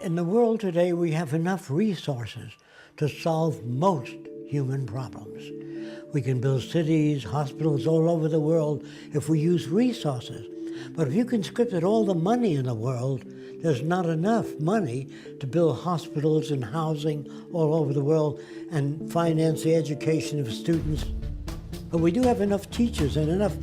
In the world today, we have enough resources to solve most human problems. We can build cities, hospitals all over the world if we use resources. But if you conscripted all the money in the world, there's not enough money to build hospitals and housing all over the world and finance the education of students. But we do have enough teachers and enough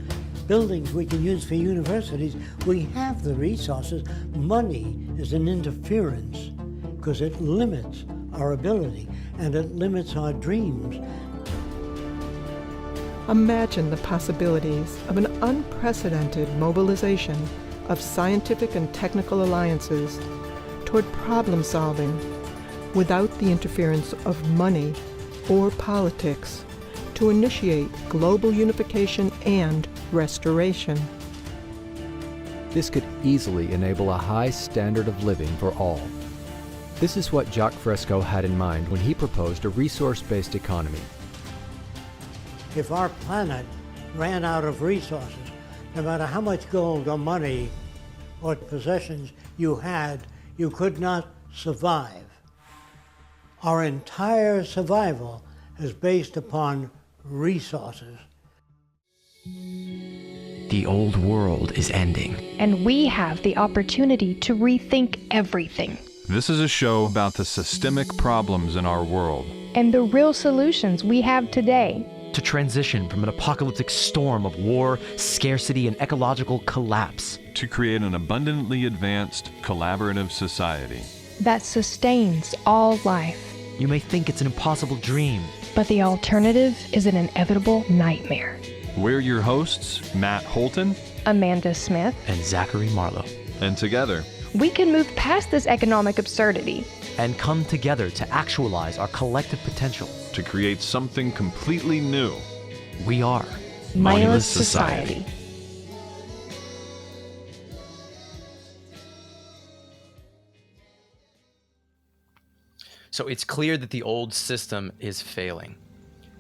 buildings we can use for universities. We have the resources. Money is an interference because it limits our ability and it limits our dreams. Imagine the possibilities of an unprecedented mobilization of scientific and technical alliances toward problem solving without the interference of money or politics to initiate global unification and restoration. This could easily enable a high standard of living for all. This is what Jacques Fresco had in mind when he proposed a resource-based economy. If our planet ran out of resources, no matter how much gold or money or possessions you had, you could not survive. Our entire survival is based upon resources. The old world is ending. And we have the opportunity to rethink everything. This is a show about the systemic problems in our world. And the real solutions we have today. To transition from an apocalyptic storm of war, scarcity, and ecological collapse. To create an abundantly advanced, collaborative society. That sustains all life. You may think it's an impossible dream. But the alternative is an inevitable nightmare. We're your hosts, Matt Holton, Amanda Smith, and Zachary Marlowe. And together, we can move past this economic absurdity and come together to actualize our collective potential. To create something completely new. We are Mindless Society. So it's clear that the old system is failing.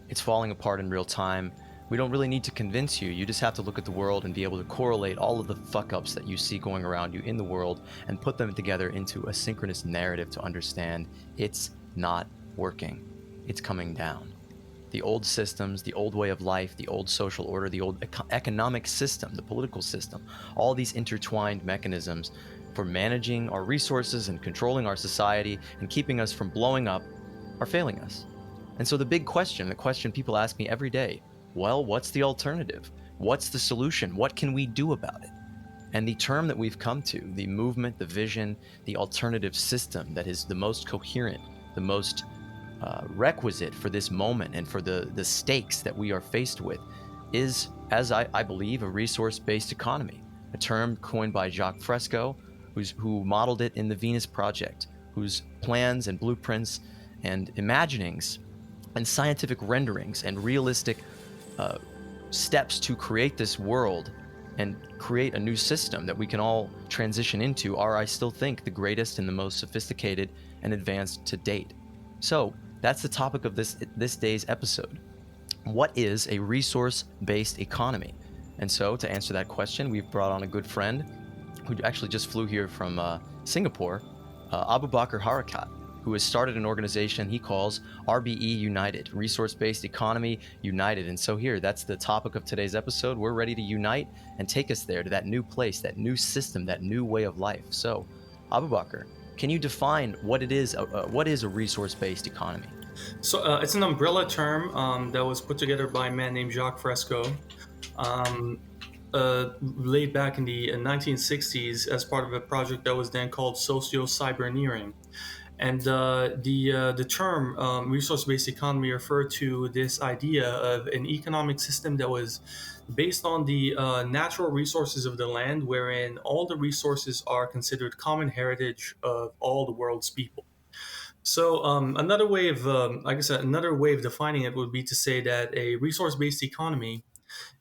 It's falling apart in real time. We don't really need to convince you. You just have to look at the world and be able to correlate all of the fuck-ups that you see going around you in the world and put them together into a synchronous narrative to understand it's not working. It's coming down. The old systems, the old way of life, the old social order, the old economic system, the political system, all these intertwined mechanisms for managing our resources and controlling our society and keeping us from blowing up are failing us. And so the big question, the question people ask me every day, well, what's the alternative? What's the solution? What can we do about it? And the term that we've come to, the movement, the vision, the alternative system that is the most coherent, the most requisite for this moment and for the stakes that we are faced with is, as I believe, a resource-based economy, a term coined by Jacques Fresco, who modeled it in the Venus Project, whose plans and blueprints and imaginings and scientific renderings and realistic steps to create this world and create a new system that we can all transition into are, I still think, the greatest and the most sophisticated and advanced to date. So that's the topic of this day's episode. What is a resource-based economy? And so to answer that question, we've brought on a good friend who actually just flew here from Singapore, Aboubakre Haraket, who has started an organization he calls RBE United, Resource-Based Economy United. And so here, that's the topic of today's episode. We're ready to unite and take us there to that new place, that new system, that new way of life. So, Aboubakre, can you define what it is? What is a resource-based economy? So it's an umbrella term that was put together by a man named Jacques Fresco, laid back in the 1960s as part of a project that was then called socio-cyberneering. And the term resource-based economy referred to this idea of an economic system that was based on the natural resources of the land, wherein all the resources are considered common heritage of all the world's people. So another way of, another way of defining it would be to say that a resource-based economy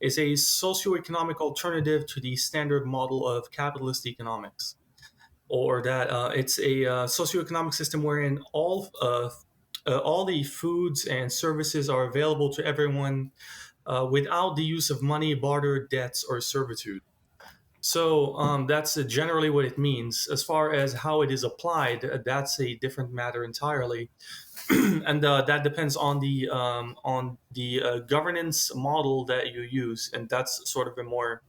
is a socioeconomic alternative to the standard model of capitalist economics. Or that it's a socioeconomic system wherein all the foods and services are available to everyone without the use of money, barter, debts, or servitude. So that's generally what it means. As far as how it is applied, that's a different matter entirely, and that depends on the governance model that you use, and that's sort of a more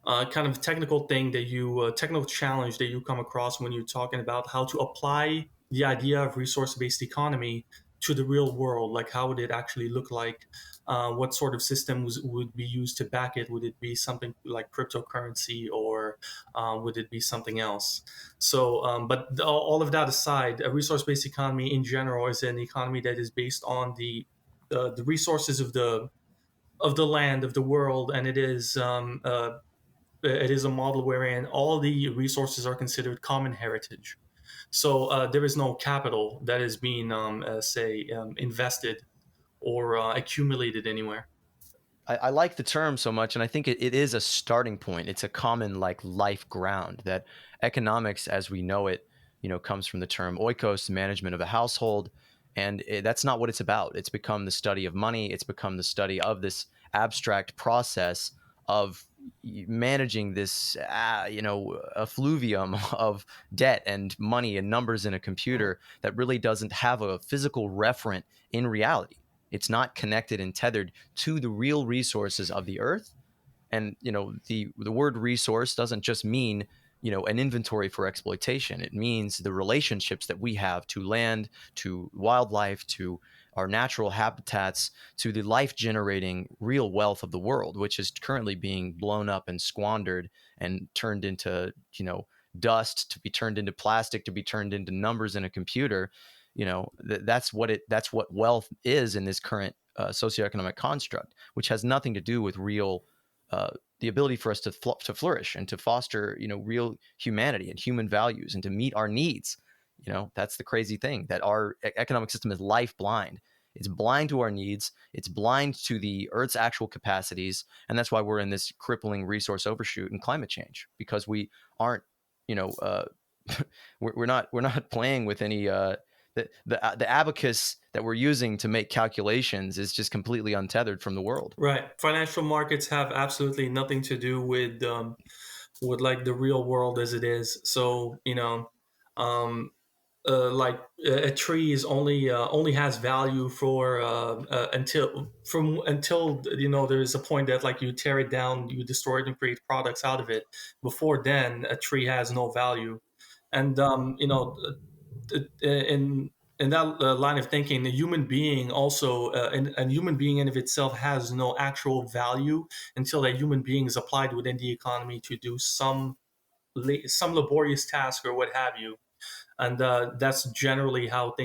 kind of technical thing that technical challenge that you come across when you're talking about how to apply the idea of resource-based economy to the real world. Like, how would it actually look like? What sort of systems would be used to back it? Would it be something like cryptocurrency, or would it be something else? So, but all of that aside, a resource-based economy in general is an economy that is based on the resources of the land, of the world, and it is a model wherein all the resources are considered common heritage. So there is no capital that is being, invested or accumulated anywhere. I like the term so much, and I think it is a starting point. It's a common like life ground that economics, as we know it, comes from the term oikos, management of a household, and that's not what it's about. It's become the study of money. It's become the study of this abstract process of managing this, effluvium of debt and money and numbers in a computer that really doesn't have a physical referent in reality. It's not connected and tethered to the real resources of the earth. And the word resource doesn't just mean an inventory for exploitation. It means the relationships that we have to land, to wildlife, to our natural habitats, to the life generating real wealth of the world, which is currently being blown up and squandered and turned into dust, to be turned into plastic, to be turned into numbers in a computer. That's what wealth is in this current socioeconomic construct, which has nothing to do with real the ability for us to flourish and to foster real humanity and human values and to meet our needs. That's the crazy thing, that our economic system is life blind. It's blind to our needs. It's blind to the Earth's actual capacities, and that's why we're in this crippling resource overshoot and climate change, because we aren't, we're not playing with any the abacus that we're using to make calculations is just completely untethered from the world. Right. Financial markets have absolutely nothing to do with like the real world as it is. So um, like a tree is only has value for until there's a point that like you tear it down, you destroy it, and create products out of it. Before then, a tree has no value, and in that line of thinking, a human being also, a human being in of itself has no actual value until that human being is applied within the economy to do some laborious task or what have you. And that's generally how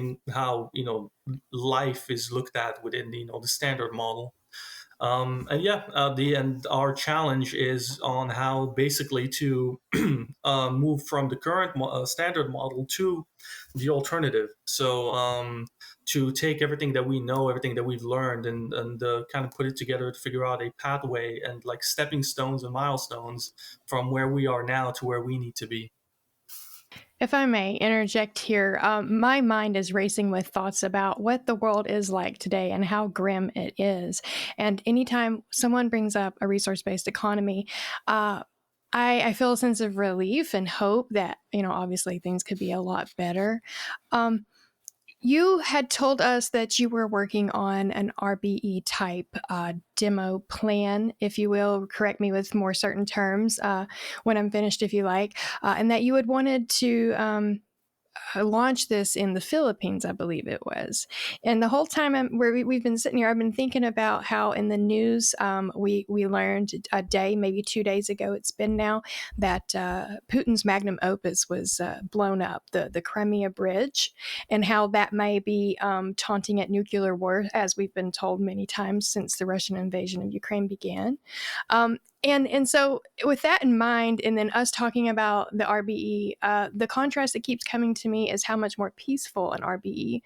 life is looked at within the standard model. And yeah, and our challenge is on how basically to move from the current standard model to the alternative. So to take everything that we know, everything that we've learned, and kind of put it together to figure out a pathway and like stepping stones and milestones from where we are now to where we need to be. If I may interject here, my mind is racing with thoughts about what the world is like today and how grim it is. And anytime someone brings up a resource based economy, I feel a sense of relief and hope that, obviously things could be a lot better. Um, you had told us that you were working on an RBE type demo plan, if you will. Correct me with more certain terms when I'm finished, if you like, and that you had wanted to launched this in the Philippines, I believe it was. And the whole time we've been sitting here, I've been thinking about how in the news we learned a day, maybe 2 days ago, it's been now, that Putin's magnum opus was blown up, the Crimea Bridge, and how that may be taunting at nuclear war, as we've been told many times since the Russian invasion of Ukraine began. And so with that in mind, and then us talking about the RBE, the contrast that keeps coming to me is how much more peaceful an RBE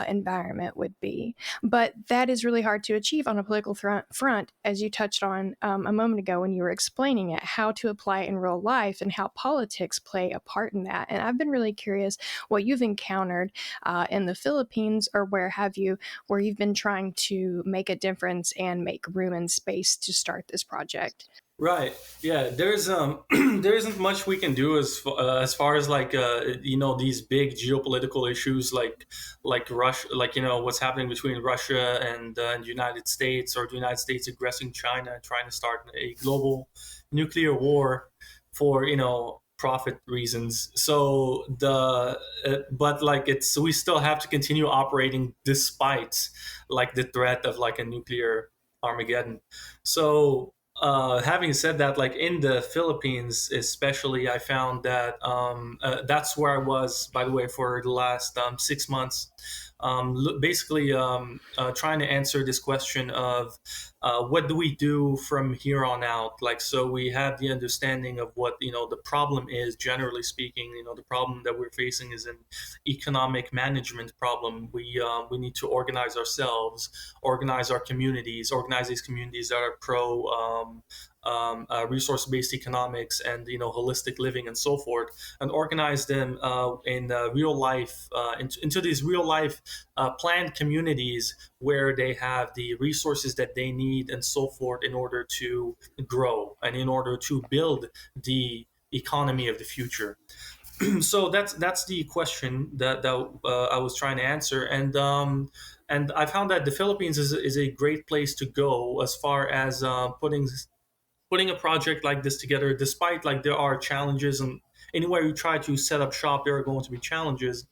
environment would be. But that is really hard to achieve on a political front, as you touched on a moment ago when you were explaining it, how to apply it in real life and how politics play a part in that. And I've been really curious what you've encountered in the Philippines, or where you've been trying to make a difference and make room and space to start this project. Right. Yeah. There's there isn't much we can do as far as like these big geopolitical issues like Russia, like what's happening between Russia and the United States, or the United States aggressing China and trying to start a global nuclear war for profit reasons. So but like it's we still have to continue operating despite like the threat of like a nuclear Armageddon. So having said that, like in the Philippines, especially, I found that that's where I was, by the way, for the last 6 months, basically trying to answer this question of what do we do from here on out. Like, so we have the understanding of what the problem is. Generally speaking, the problem that we're facing is an economic management problem. We need to organize ourselves, organize our communities, organize these communities that are pro resource-based economics and holistic living and so forth, and organize them in real life into these real life planned communities where they have the resources that they need and so forth in order to grow and in order to build the economy of the future. So that's the question that I was trying to answer, and I found that the Philippines is a great place to go as far as putting a project like this together. Despite like there are challenges, and anywhere you try to set up shop, there are going to be challenges.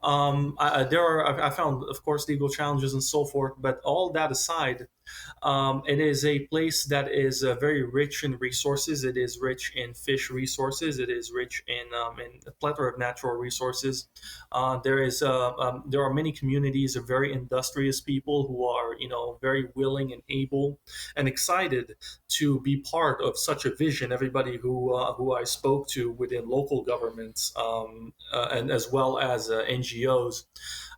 I found, of course, legal challenges and so forth. But all that aside, it is a place that is very rich in resources. It is rich in fish resources. It is rich in a plethora of natural resources. There are many communities of very industrious people who are very willing and able and excited to be part of such a vision. Everybody who I spoke to within local governments and as well as NGOs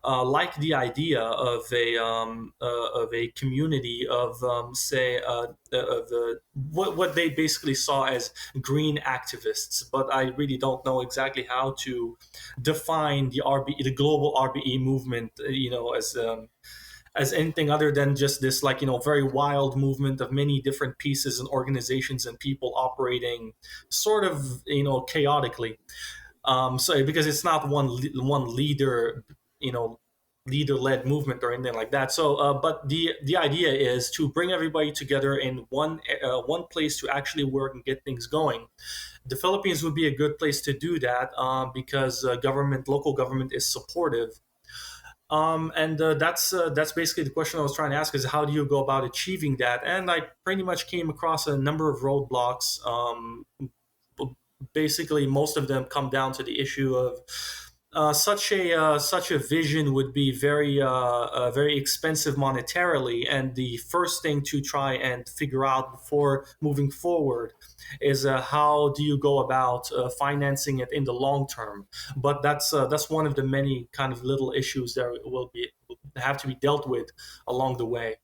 like the idea of a community of say of what they basically saw as green activists. But I really don't know exactly how to define the global RBE movement, as anything other than just this like very wild movement of many different pieces and organizations and people operating sort of chaotically. So because it's not one leader, you know, leader-led movement or anything like that. So, but the idea is to bring everybody together in one place to actually work and get things going. The Philippines would be a good place to do that because local government is supportive. And that's basically the question I was trying to ask: is how do you go about achieving that? And I pretty much came across a number of roadblocks. Basically, most of them come down to the issue of such a vision would be very expensive monetarily, and the first thing to try and figure out before moving forward is how do you go about financing it in the long term. But that's one of the many kind of little issues that will have to be dealt with along the way.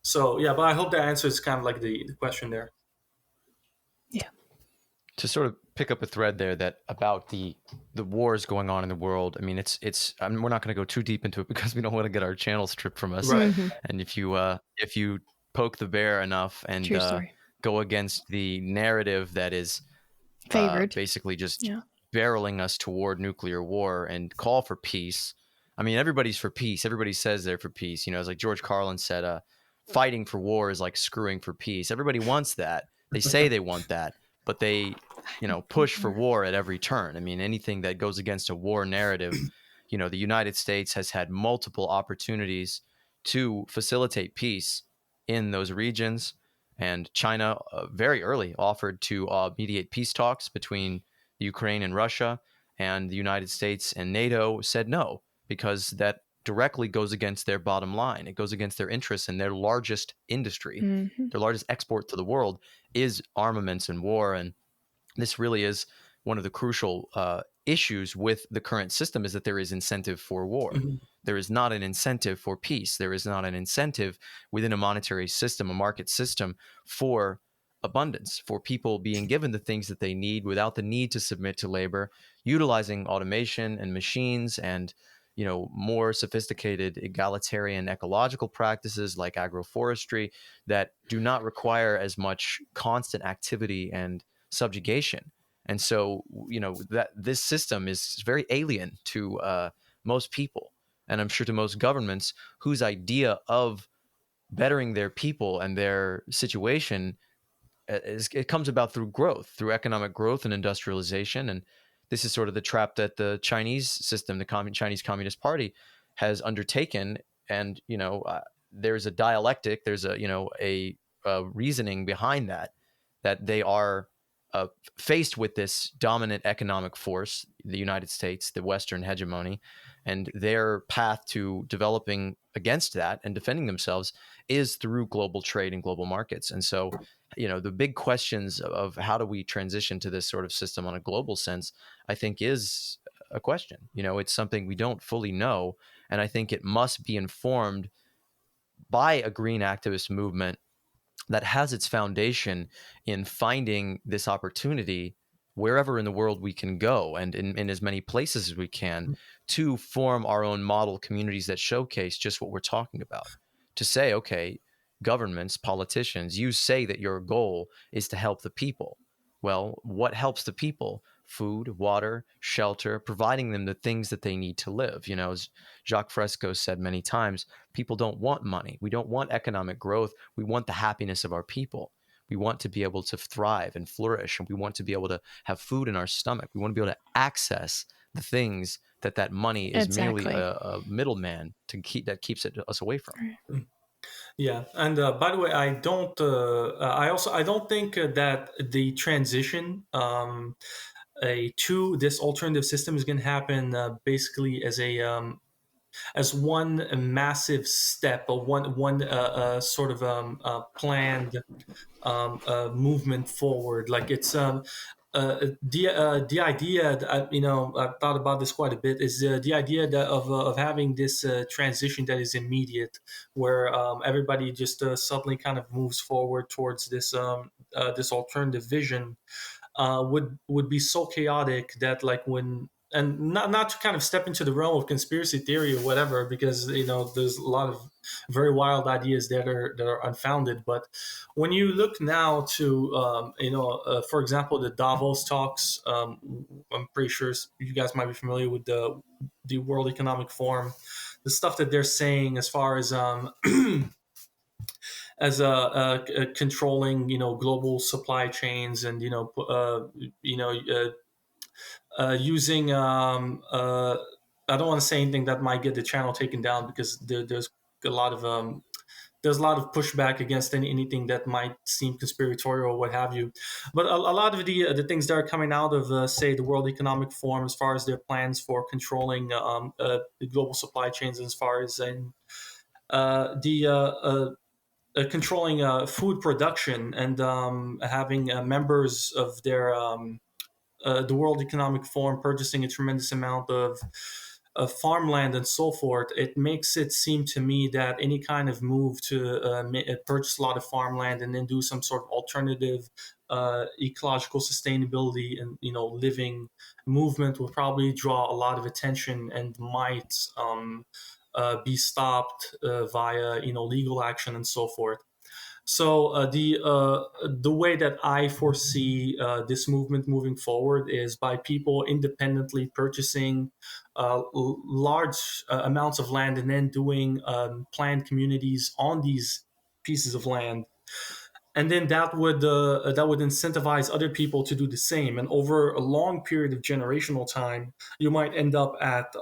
So yeah, but I hope that answers kind of like the question there. Yeah. To sort of pick up a thread there that about the wars going on in the world. I mean, it's I mean, we're not going to go too deep into it because we don't want to get our channel stripped from us. Right. And if you poke the bear enough and True story. go against the narrative that is Favored. basically just Yeah. barreling us toward nuclear war and call for peace. I mean, everybody's for peace. Everybody says they're for peace. It's like George Carlin said, fighting for war is like screwing for peace. Everybody wants that. They say they want that, but they, push for war at every turn. I mean, anything that goes against a war narrative, the United States has had multiple opportunities to facilitate peace in those regions. And China very early offered to mediate peace talks between Ukraine and Russia, and the United States and NATO said no, because that directly goes against their bottom line. It goes against their interests, and their largest industry, their largest export to the world is armaments and war. And this really is one of the crucial issues with the current system, is that there is incentive for war. Mm-hmm. There is not an incentive for peace. There is not an incentive within a monetary system, a market system, for abundance, for people being given the things that they need without the need to submit to labor, utilizing automation and machines and more sophisticated egalitarian ecological practices like agroforestry that do not require as much constant activity and subjugation. And so, that this system is very alien to most people, and I'm sure to most governments whose idea of bettering their people and their situation it comes about through growth, through economic growth and industrialization. And this is sort of the trap that the Chinese system, the Chinese Communist Party, has undertaken. And there's a dialectic, there's a reasoning behind that they are faced with this dominant economic force, the United States, the Western hegemony, and their path to developing against that and defending themselves is through global trade and global markets. And so, the big questions of how do we transition to this sort of system on a global sense, I think is a question. It's something we don't fully know. And I think it must be informed by a green activist movement that has its foundation in finding this opportunity wherever in the world we can go, and in as many places as we can, to form our own model communities that showcase just what we're talking about. To say, okay, governments, politicians, you say that your goal is to help the people. Well, what helps the people? Food, water, shelter, providing them the things that they need to live. As Jacques Fresco said many times, people don't want money. We don't want economic growth. We want the happiness of our people. We want to be able to thrive and flourish, and we want to be able to have food in our stomach. We want to be able to access the things that money is merely a middleman that keeps us away from. Yeah, and by the way, I don't. I don't think that the transition to this alternative system is going to happen basically as one massive step, or one sort of planned movement forward. Like it's the idea that I've thought about this quite a bit, is the idea that of having this transition that is immediate, where everybody just suddenly kind of moves forward towards this alternative vision, would be so chaotic that, like, when, and not to kind of step into the realm of conspiracy theory or whatever, because there's a lot of very wild ideas that are unfounded. But when you look now to for example, the Davos talks, I'm pretty sure you guys might be familiar with the World Economic Forum, the stuff that they're saying as far as controlling global supply chains, and using I don't want to say anything that might get the channel taken down, because there's a lot of pushback against anything that might seem conspiratorial or what have you. But a lot of the things that are coming out of say the World Economic Forum, as far as their plans for controlling the global supply chains, as far as controlling food production, and having members of the World Economic Forum purchasing a tremendous amount of farmland and so forth. It makes it seem to me that any kind of move to purchase a lot of farmland and then do some sort of alternative ecological sustainability and living movement will probably draw a lot of attention, and might be stopped via legal action and so forth. So the way that I foresee this movement moving forward is by people independently purchasing large amounts of land, and then doing planned communities on these pieces of land, and then that would incentivize other people to do the same. And over a long period of generational time, you might end up at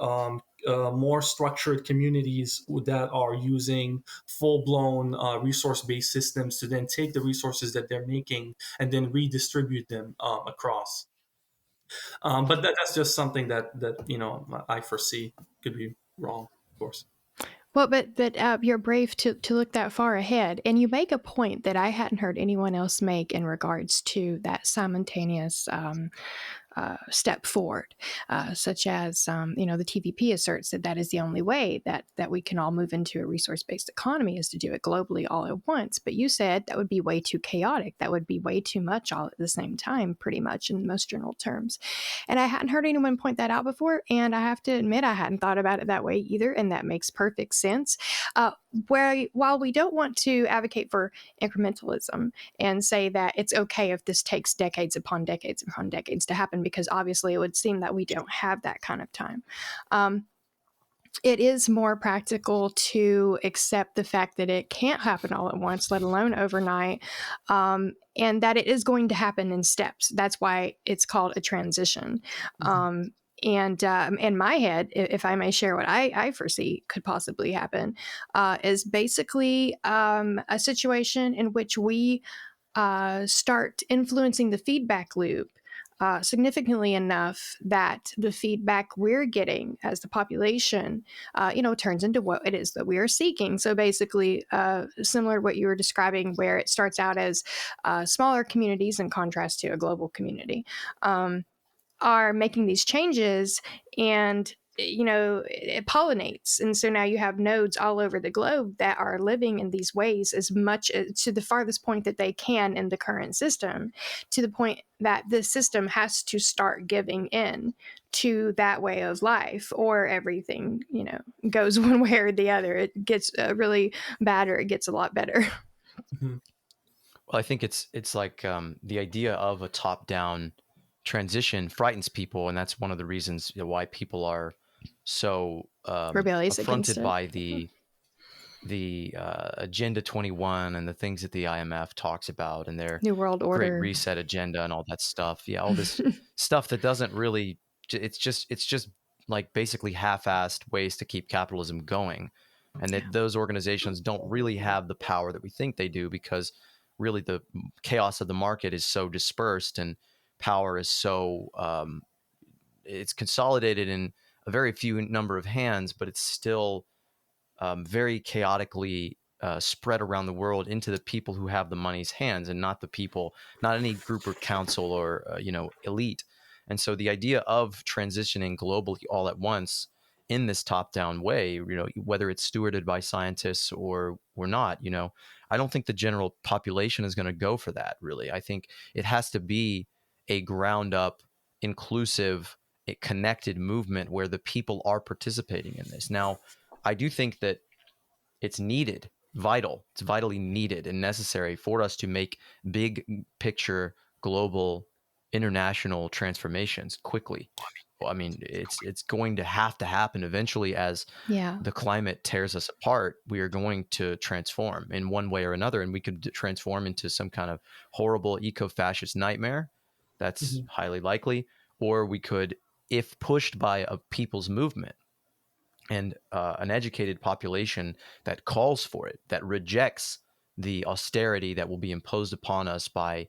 more structured communities that are using full-blown resource-based systems to then take the resources that they're making and then redistribute them across. But that's just something that I foresee. Could be wrong, of course. Well, but you're brave to look that far ahead, and you make a point that I hadn't heard anyone else make in regards to that simultaneous step forward, such as the TVP asserts that that is the only way that we can all move into a resource-based economy is to do it globally all at once. But you said that would be way too chaotic. That would be way too much all at the same time, pretty much in most general terms. And I hadn't heard anyone point that out before, and I have to admit I hadn't thought about it that way either, and that makes perfect sense. While we don't want to advocate for incrementalism and say that it's okay if this takes decades upon decades upon decades to happen, because obviously it would seem that we don't have that kind of time. It is more practical to accept the fact that it can't happen all at once, let alone overnight, and that it is going to happen in steps. That's why it's called a transition. And in my head, if I may share what I foresee could possibly happen, is basically a situation in which we start influencing the feedback loop significantly enough that the feedback we're getting as the population, turns into what it is that we are seeking. So basically, similar to what you were describing, where it starts out as smaller communities in contrast to a global community. Are making these changes, and it pollinates, and so now you have nodes all over the globe that are living in these ways as much to the farthest point that they can in the current system, to the point that the system has to start giving in to that way of life, or everything goes one way or the other. It gets really bad, or it gets a lot better. Mhm. Well, I think it's like the idea of a top-down transition frightens people, and that's one of the reasons why people are so Rebellious against affronted it. by the Agenda 21 and the things that the IMF talks about and their New World Great Order. Reset agenda and all that stuff. Yeah, all this stuff that doesn't really. It's just like basically half-assed ways to keep capitalism going, and that those organizations don't really have the power that we think they do, because really the chaos of the market is so dispersed and power is so it's consolidated in a very few number of hands, but it's still very chaotically spread around the world into the people who have the money's hands, and not the people, not any group or council or elite. And so the idea of transitioning globally all at once in this top-down way, whether it's stewarded by scientists or not, I don't think the general population is going to go for that. Really, I think it has to be a ground-up, inclusive, connected movement where the people are participating in this. Now, I do think that it's needed, vital. It's vitally needed and necessary for us to make big picture, global, international transformations quickly. I mean, it's going to have to happen eventually. As the climate tears us apart, we are going to transform in one way or another, and we could transform into some kind of horrible eco-fascist nightmare. That's highly likely. Or we could, if pushed by a people's movement and an educated population that calls for it, that rejects the austerity that will be imposed upon us by,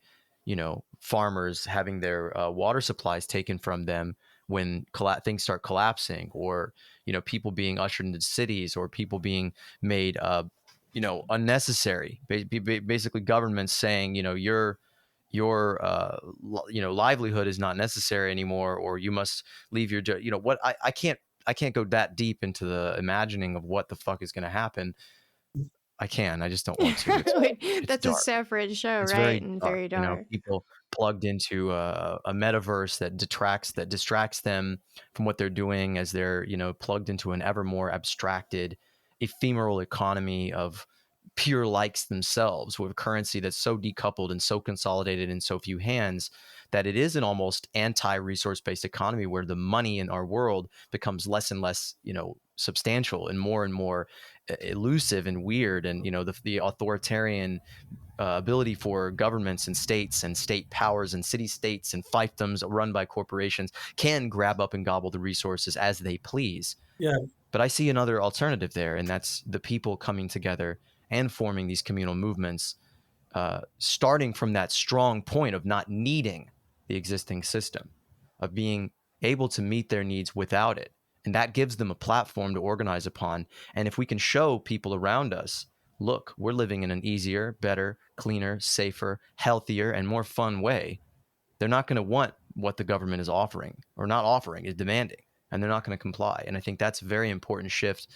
farmers having their water supplies taken from them when things start collapsing, or, people being ushered into cities, or people being made, unnecessary. Basically, governments saying, your livelihood is not necessary anymore, or you must leave your job. What I can't go that deep into the imagining of what the fuck is going to happen. I just don't want to. It's That's dark. a separate show, It's right? very And dark. very dark. People plugged into a metaverse that distracts them from what they're doing, as they're, plugged into an ever more abstracted, ephemeral economy of pure likes themselves, with a currency that's so decoupled and so consolidated in so few hands that it is an almost anti-resource-based economy, where the money in our world becomes less and less, substantial and more elusive and weird. And, the authoritarian ability for governments and states and state powers and city states and fiefdoms run by corporations can grab up and gobble the resources as they please. Yeah. But I see another alternative there, and that's the people coming together and forming these communal movements, starting from that strong point of not needing the existing system, of being able to meet their needs without it, And that gives them a platform to organize upon. And if we can show people around us, look, we're living in an easier, better, cleaner, safer, healthier, and more fun way, they're not going to want what the government is offering, or not offering, is demanding, and they're not going to comply. And I think that's a very important shift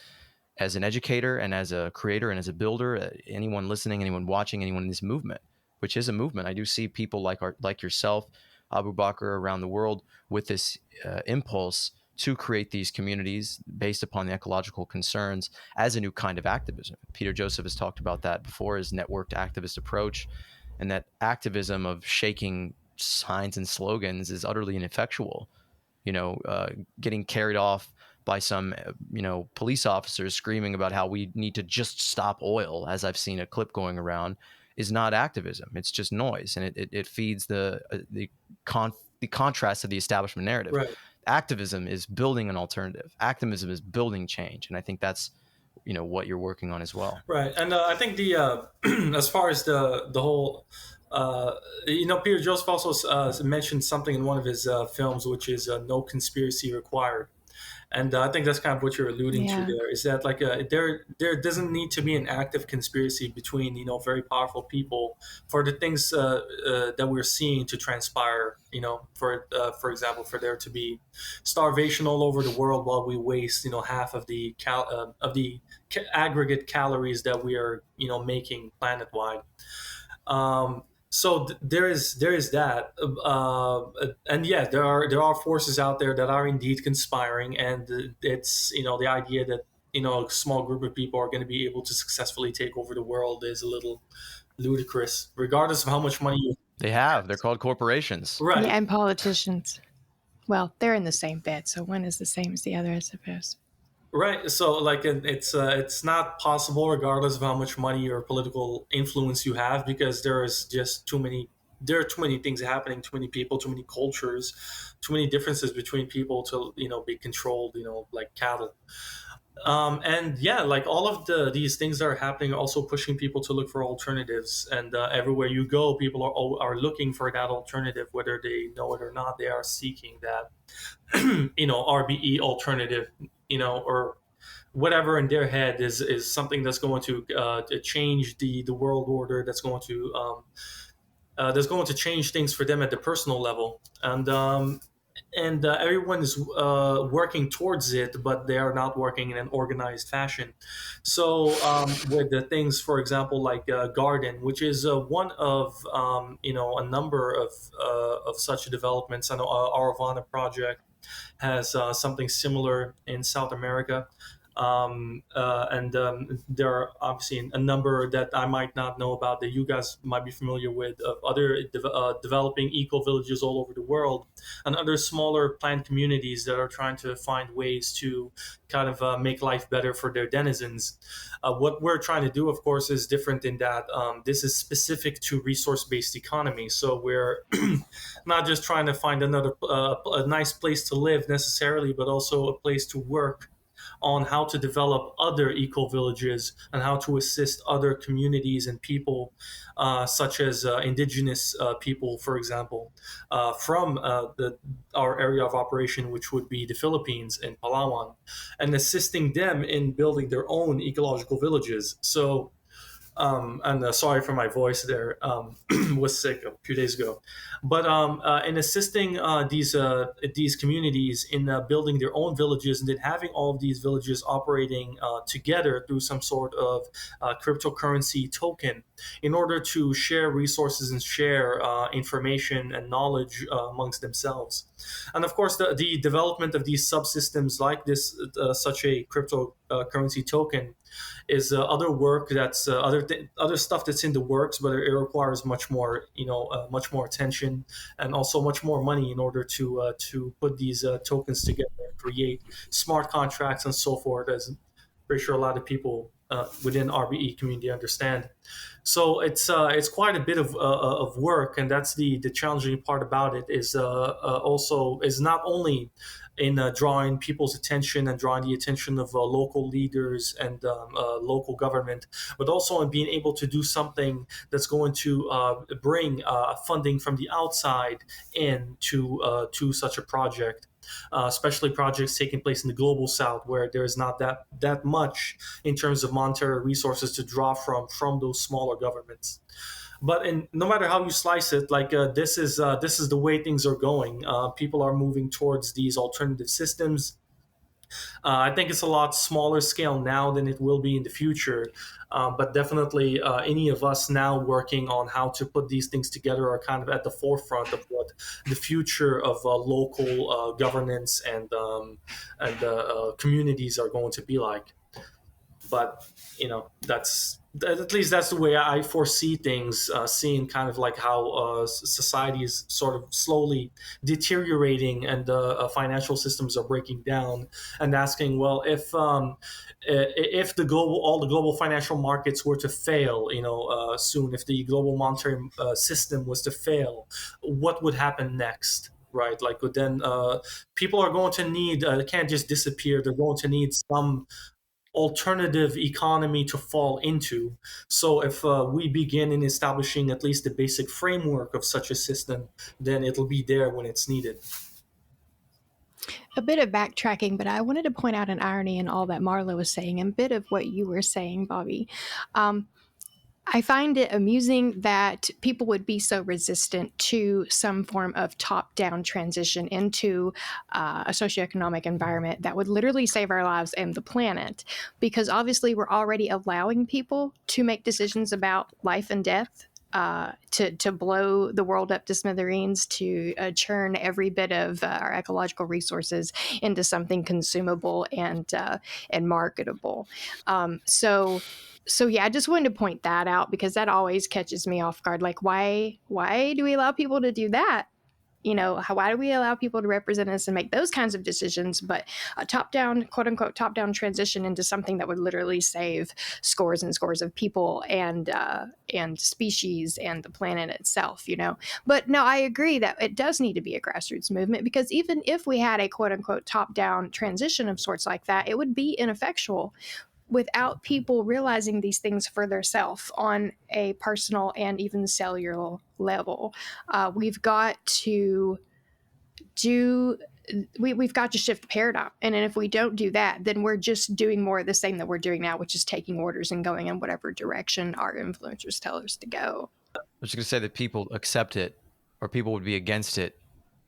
as an educator and as a creator and as a builder, anyone listening, anyone watching, anyone in this movement, which is a movement. I do see people like yourself, Aboubakre, around the world with this impulse to create these communities based upon the ecological concerns as a new kind of activism. Peter Joseph has talked about that before, his networked activist approach, and that activism of shaking signs and slogans is utterly ineffectual. Getting carried off by some, police officers screaming about how we need to just stop oil, as I've seen a clip going around, is not activism. It's just noise, and it feeds the contrast of the establishment narrative. Right. Activism is building an alternative. Activism is building change, and I think that's what you're working on as well. Right, and I think the as far as the whole, Peter Joseph also mentioned something in one of his films, which is no conspiracy required. And I think that's kind of what you're alluding to there, is that like there doesn't need to be an active conspiracy between very powerful people for the things that we're seeing to transpire. For example, for there to be starvation all over the world while we waste half of the aggregate calories that we are making planet wide. So there is that, and yeah, there are forces out there that are indeed conspiring, and it's the idea that a small group of people are going to be able to successfully take over the world is a little ludicrous, regardless of how much money you. They're called corporations, right? Yeah, and politicians. Well, they're in the same bed, so one is the same as the other, I suppose. Right. So like it's not possible, regardless of how much money or political influence you have, because there is just too many. There are too many things happening, too many people, too many cultures, too many differences between people to be controlled, like cattle. And yeah, like all of these things that are happening are also pushing people to look for alternatives. And everywhere you go, people are looking for that alternative, whether they know it or not. They are seeking that, RBE alternative, or whatever in their head is something that's going to change the world order. That's going to change things for them at the personal level. And everyone is working towards it, but they are not working in an organized fashion. So with the things, for example, like Garden, which is one of a number of such developments. I know our Aravana project has something similar in South America. And there are obviously a number that I might not know about that you guys might be familiar with, of other developing eco villages all over the world, and other smaller planned communities that are trying to find ways to kind of make life better for their denizens. What we're trying to do, of course, is different in that this is specific to resource-based economy. So we're not just trying to find a nice place to live necessarily, but also a place to work on how to develop other eco-villages and how to assist other communities and people, such as indigenous people, for example, from our area of operation, which would be the Philippines and Palawan, and assisting them in building their own ecological villages. So, and sorry for my voice there, was sick a few days ago. But in assisting these communities in building their own villages, and then having all of these villages operating together through some sort of cryptocurrency token in order to share resources and share information and knowledge amongst themselves. And of course, the development of these subsystems like this, such a cryptocurrency token, is other work that's other stuff that's in the works, but it requires much more attention and also much more money in order to put these tokens together, create smart contracts and so forth, as I'm pretty sure a lot of people within RBE community understand. So it's quite a bit of work, and that's the challenging part about it, is also is not only in drawing people's attention and drawing the attention of local leaders and local government, but also in being able to do something that's going to bring funding from the outside in to such a project. especially projects taking place in the global south, where there's not that much in terms of monetary resources to draw from those smaller governments. But no matter how you slice it, like this is the way things are going. People are moving towards these alternative systems. I think it's a lot smaller scale now than it will be in the future. But definitely, any of us now working on how to put these things together are kind of at the forefront of what the future of local governance and communities are going to be like. But that's at least that's the way I foresee things, seeing kind of like how society is sort of slowly deteriorating, and financial systems are breaking down, and asking, well, if all the global financial markets were to fail, soon, if the global monetary system was to fail, what would happen next? Right, like then people are going to need, can't just disappear. They're going to need some alternative economy to fall into. So if we begin in establishing at least the basic framework of such a system, then it'll be there when it's needed. A bit of backtracking, but I wanted to point out an irony in all that Marla was saying, and a bit of what you were saying, Bobby. I find it amusing that people would be so resistant to some form of top-down transition into a socioeconomic environment that would literally save our lives and the planet, because obviously we're already allowing people to make decisions about life and death, to blow the world up to smithereens, to churn every bit of our ecological resources into something consumable and marketable. So yeah, I just wanted to point that out, because that always catches me off guard. Like, why do we allow people to do that? Why do we allow people to represent us and make those kinds of decisions, but a top-down, quote-unquote, top-down transition into something that would literally save scores and scores of people and species and the planet itself, But no, I agree that it does need to be a grassroots movement, because even if we had a quote-unquote top-down transition of sorts like that, it would be ineffectual without people realizing these things for themselves on a personal and even cellular level. We've got to shift the paradigm. And if we don't do that, then we're just doing more of the same that we're doing now, which is taking orders and going in whatever direction our influencers tell us to go. I was just going to say that people accept it, or people would be against it,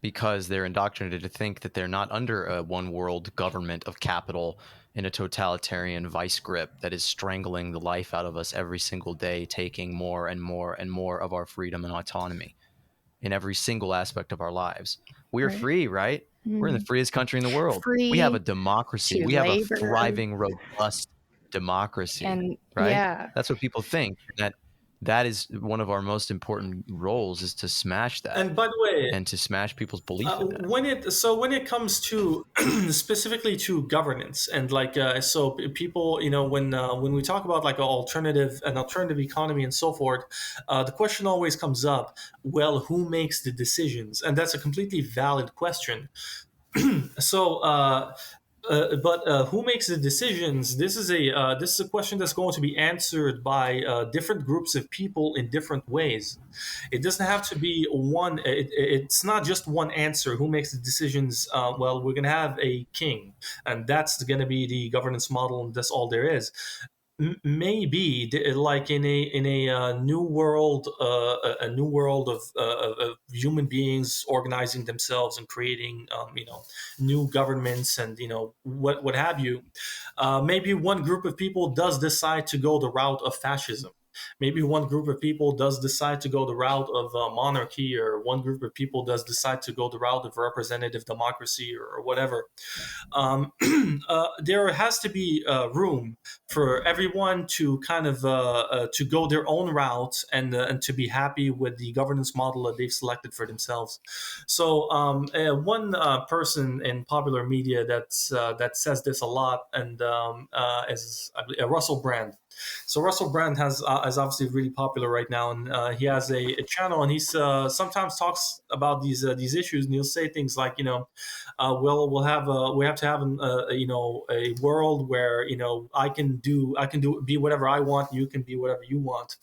because they're indoctrinated to think that they're not under a one world government of capital in a totalitarian vice grip that is strangling the life out of us every single day, taking more and more and more of our freedom and autonomy in every single aspect of our lives. We're free, right? We're in the freest country in the world. We have a democracy. We have a thriving, robust democracy, and right? Yeah. That's what people think. That is one of our most important roles, is to smash that. And by the way, and to smash people's belief in that. When it comes to specifically to governance, and so people, when we talk about like an alternative economy and so forth, the question always comes up, well, who makes the decisions? And that's a completely valid question. But who makes the decisions? This is a question that's going to be answered by different groups of people in different ways. It doesn't have to be one. It's not just one answer. Who makes the decisions? Well, we're going to have a king, and that's going to be the governance model, and that's all there is. Maybe like in a new world, a new world of human beings organizing themselves and creating new governments and what have you. Maybe one group of people does decide to go the route of fascism. Maybe one group of people does decide to go the route of monarchy, or one group of people does decide to go the route of representative democracy, or whatever. There has to be room for everyone to kind of to go their own route and to be happy with the governance model that they've selected for themselves. So one person in popular media that says this a lot, and is Russell Brand. So Russell Brand is obviously really popular right now, and he has a channel, and he's sometimes talks about these issues, and he'll say things like, we have to have a world where I can be whatever I want, you can be whatever you want.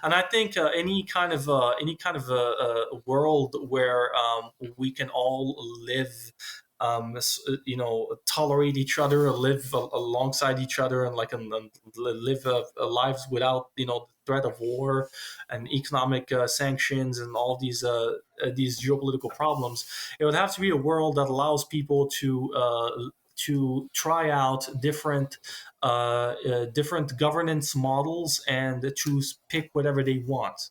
And I think any kind of a world where we can all live tolerate each other, live alongside each other, and live lives without the threat of war and economic sanctions and all these geopolitical problems. It would have to be a world that allows people to try out different governance models and to pick whatever they want.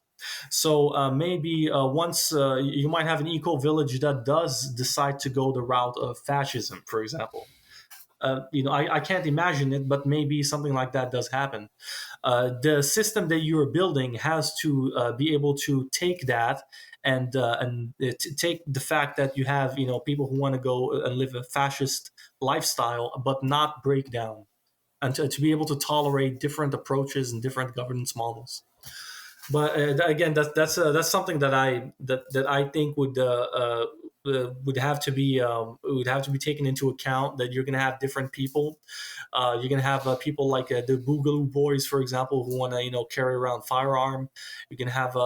So maybe once you might have an eco village that does decide to go the route of fascism, for example. I can't imagine it, but maybe something like that does happen. The system that you're building has to be able to take that and take the fact that you have people who want to go and live a fascist lifestyle, but not break down, and to be able to tolerate different approaches and different governance models. But again, that's something that I think would have to be taken into account. That you're going to have different people. You're going to have people like the Boogaloo Boys, for example, who want to carry around firearm. You're going to have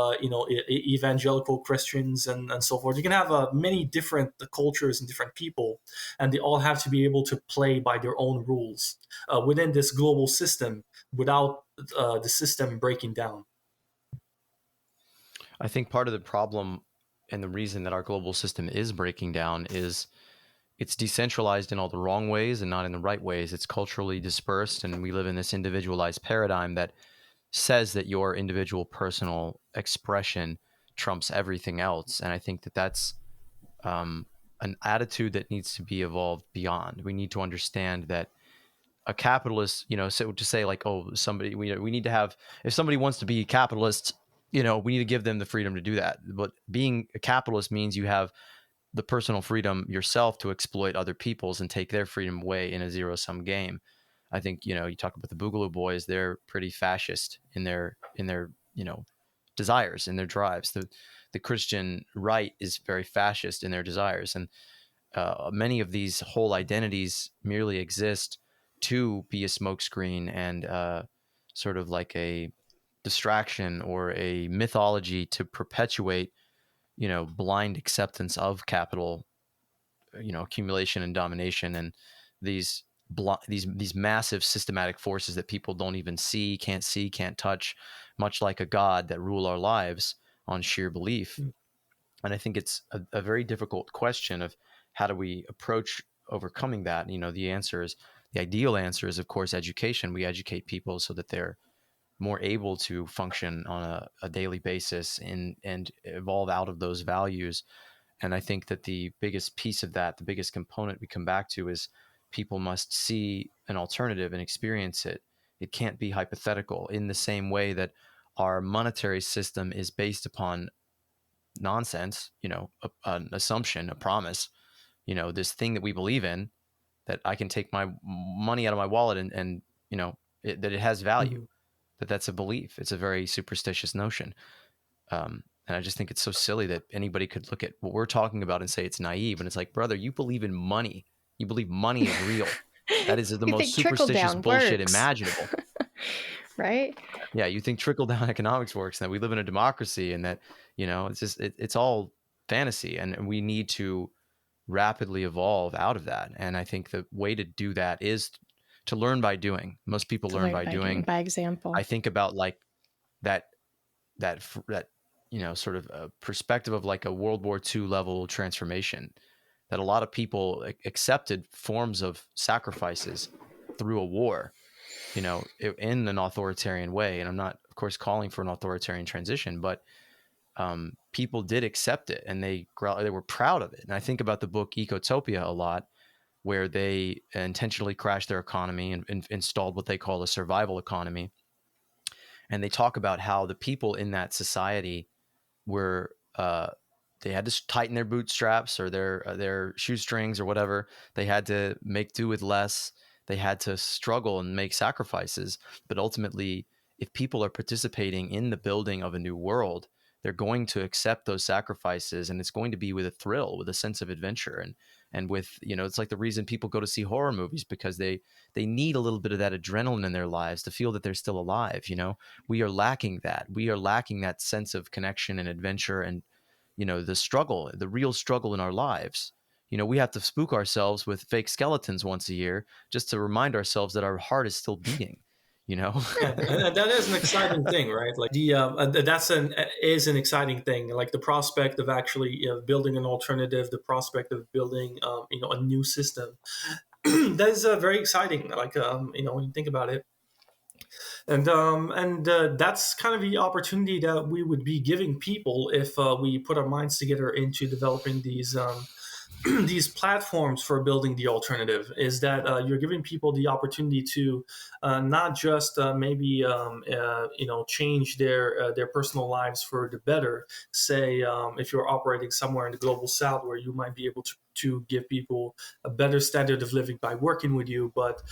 evangelical Christians and so forth. You're going to have many different cultures and different people, and they all have to be able to play by their own rules within this global system without the system breaking down. I think part of the problem and the reason that our global system is breaking down is it's decentralized in all the wrong ways and not in the right ways. It's culturally dispersed, and we live in this individualized paradigm that says that your individual personal expression trumps everything else. And I think that that's an attitude that needs to be evolved beyond. We need to understand that a capitalist, so to say like, oh, somebody, we need to have, if somebody wants to be a capitalist, we need to give them the freedom to do that. But being a capitalist means you have the personal freedom yourself to exploit other people's and take their freedom away in a zero-sum game. I think, you talk about the Boogaloo Boys, they're pretty fascist in their desires, in their drives. The Christian right is very fascist in their desires. And many of these whole identities merely exist to be a smokescreen and sort of like a distraction or a mythology to perpetuate, blind acceptance of capital, accumulation and domination, and these massive systematic forces that people don't even see, can't touch, much like a god that rule our lives on sheer belief. And I think it's a very difficult question of how do we approach overcoming that. The ideal answer is, of course, education. We educate people so that they're more able to function on a daily basis and evolve out of those values. And I think that the biggest piece of that, the biggest component we come back to, is people must see an alternative and experience it. It can't be hypothetical, in the same way that our monetary system is based upon nonsense, an assumption, a promise, this thing that we believe in, that I can take my money out of my wallet and that it has value, that's a belief. It's a very superstitious notion. And I just think it's so silly that anybody could look at what we're talking about and say it's naive. And it's like, brother, you believe in money. You believe money is real. That is the most superstitious bullshit imaginable. Right? Yeah, you think trickle down economics works, and that we live in a democracy, and that it's just it's all fantasy, and we need to rapidly evolve out of that. And I think the way to do that is to learn by doing. Most people learn by doing, by example. I think about like that sort of a perspective of like a World War II level transformation, that a lot of people accepted forms of sacrifices through a war, in an authoritarian way. And I'm not, of course, calling for an authoritarian transition, but people did accept it, and they were proud of it. And I think about the book Ecotopia a lot, where they intentionally crashed their economy and installed what they call a survival economy. And they talk about how the people in that society were they had to tighten their bootstraps or their shoestrings or whatever. They had to make do with less. They had to struggle and make sacrifices. But ultimately, if people are participating in the building of a new world, they're going to accept those sacrifices, and it's going to be with a thrill, with a sense of adventure, and with, it's like the reason people go to see horror movies, because they need a little bit of that adrenaline in their lives to feel that they're still alive. We are lacking that. We are lacking that sense of connection and adventure and, the struggle, the real struggle in our lives. we have to spook ourselves with fake skeletons once a year just to remind ourselves that our heart is still beating. Yeah, and that is an exciting thing, right? Like is an exciting thing. Like the prospect of actually building an alternative, the prospect of building a new system. That is very exciting. Like when you think about it, and that's kind of the opportunity that we would be giving people if we put our minds together into developing these these platforms for building the alternative. Is that you're giving people the opportunity to not just maybe change their personal lives for the better. Say if you're operating somewhere in the global south where you might be able to give people a better standard of living by working with you, but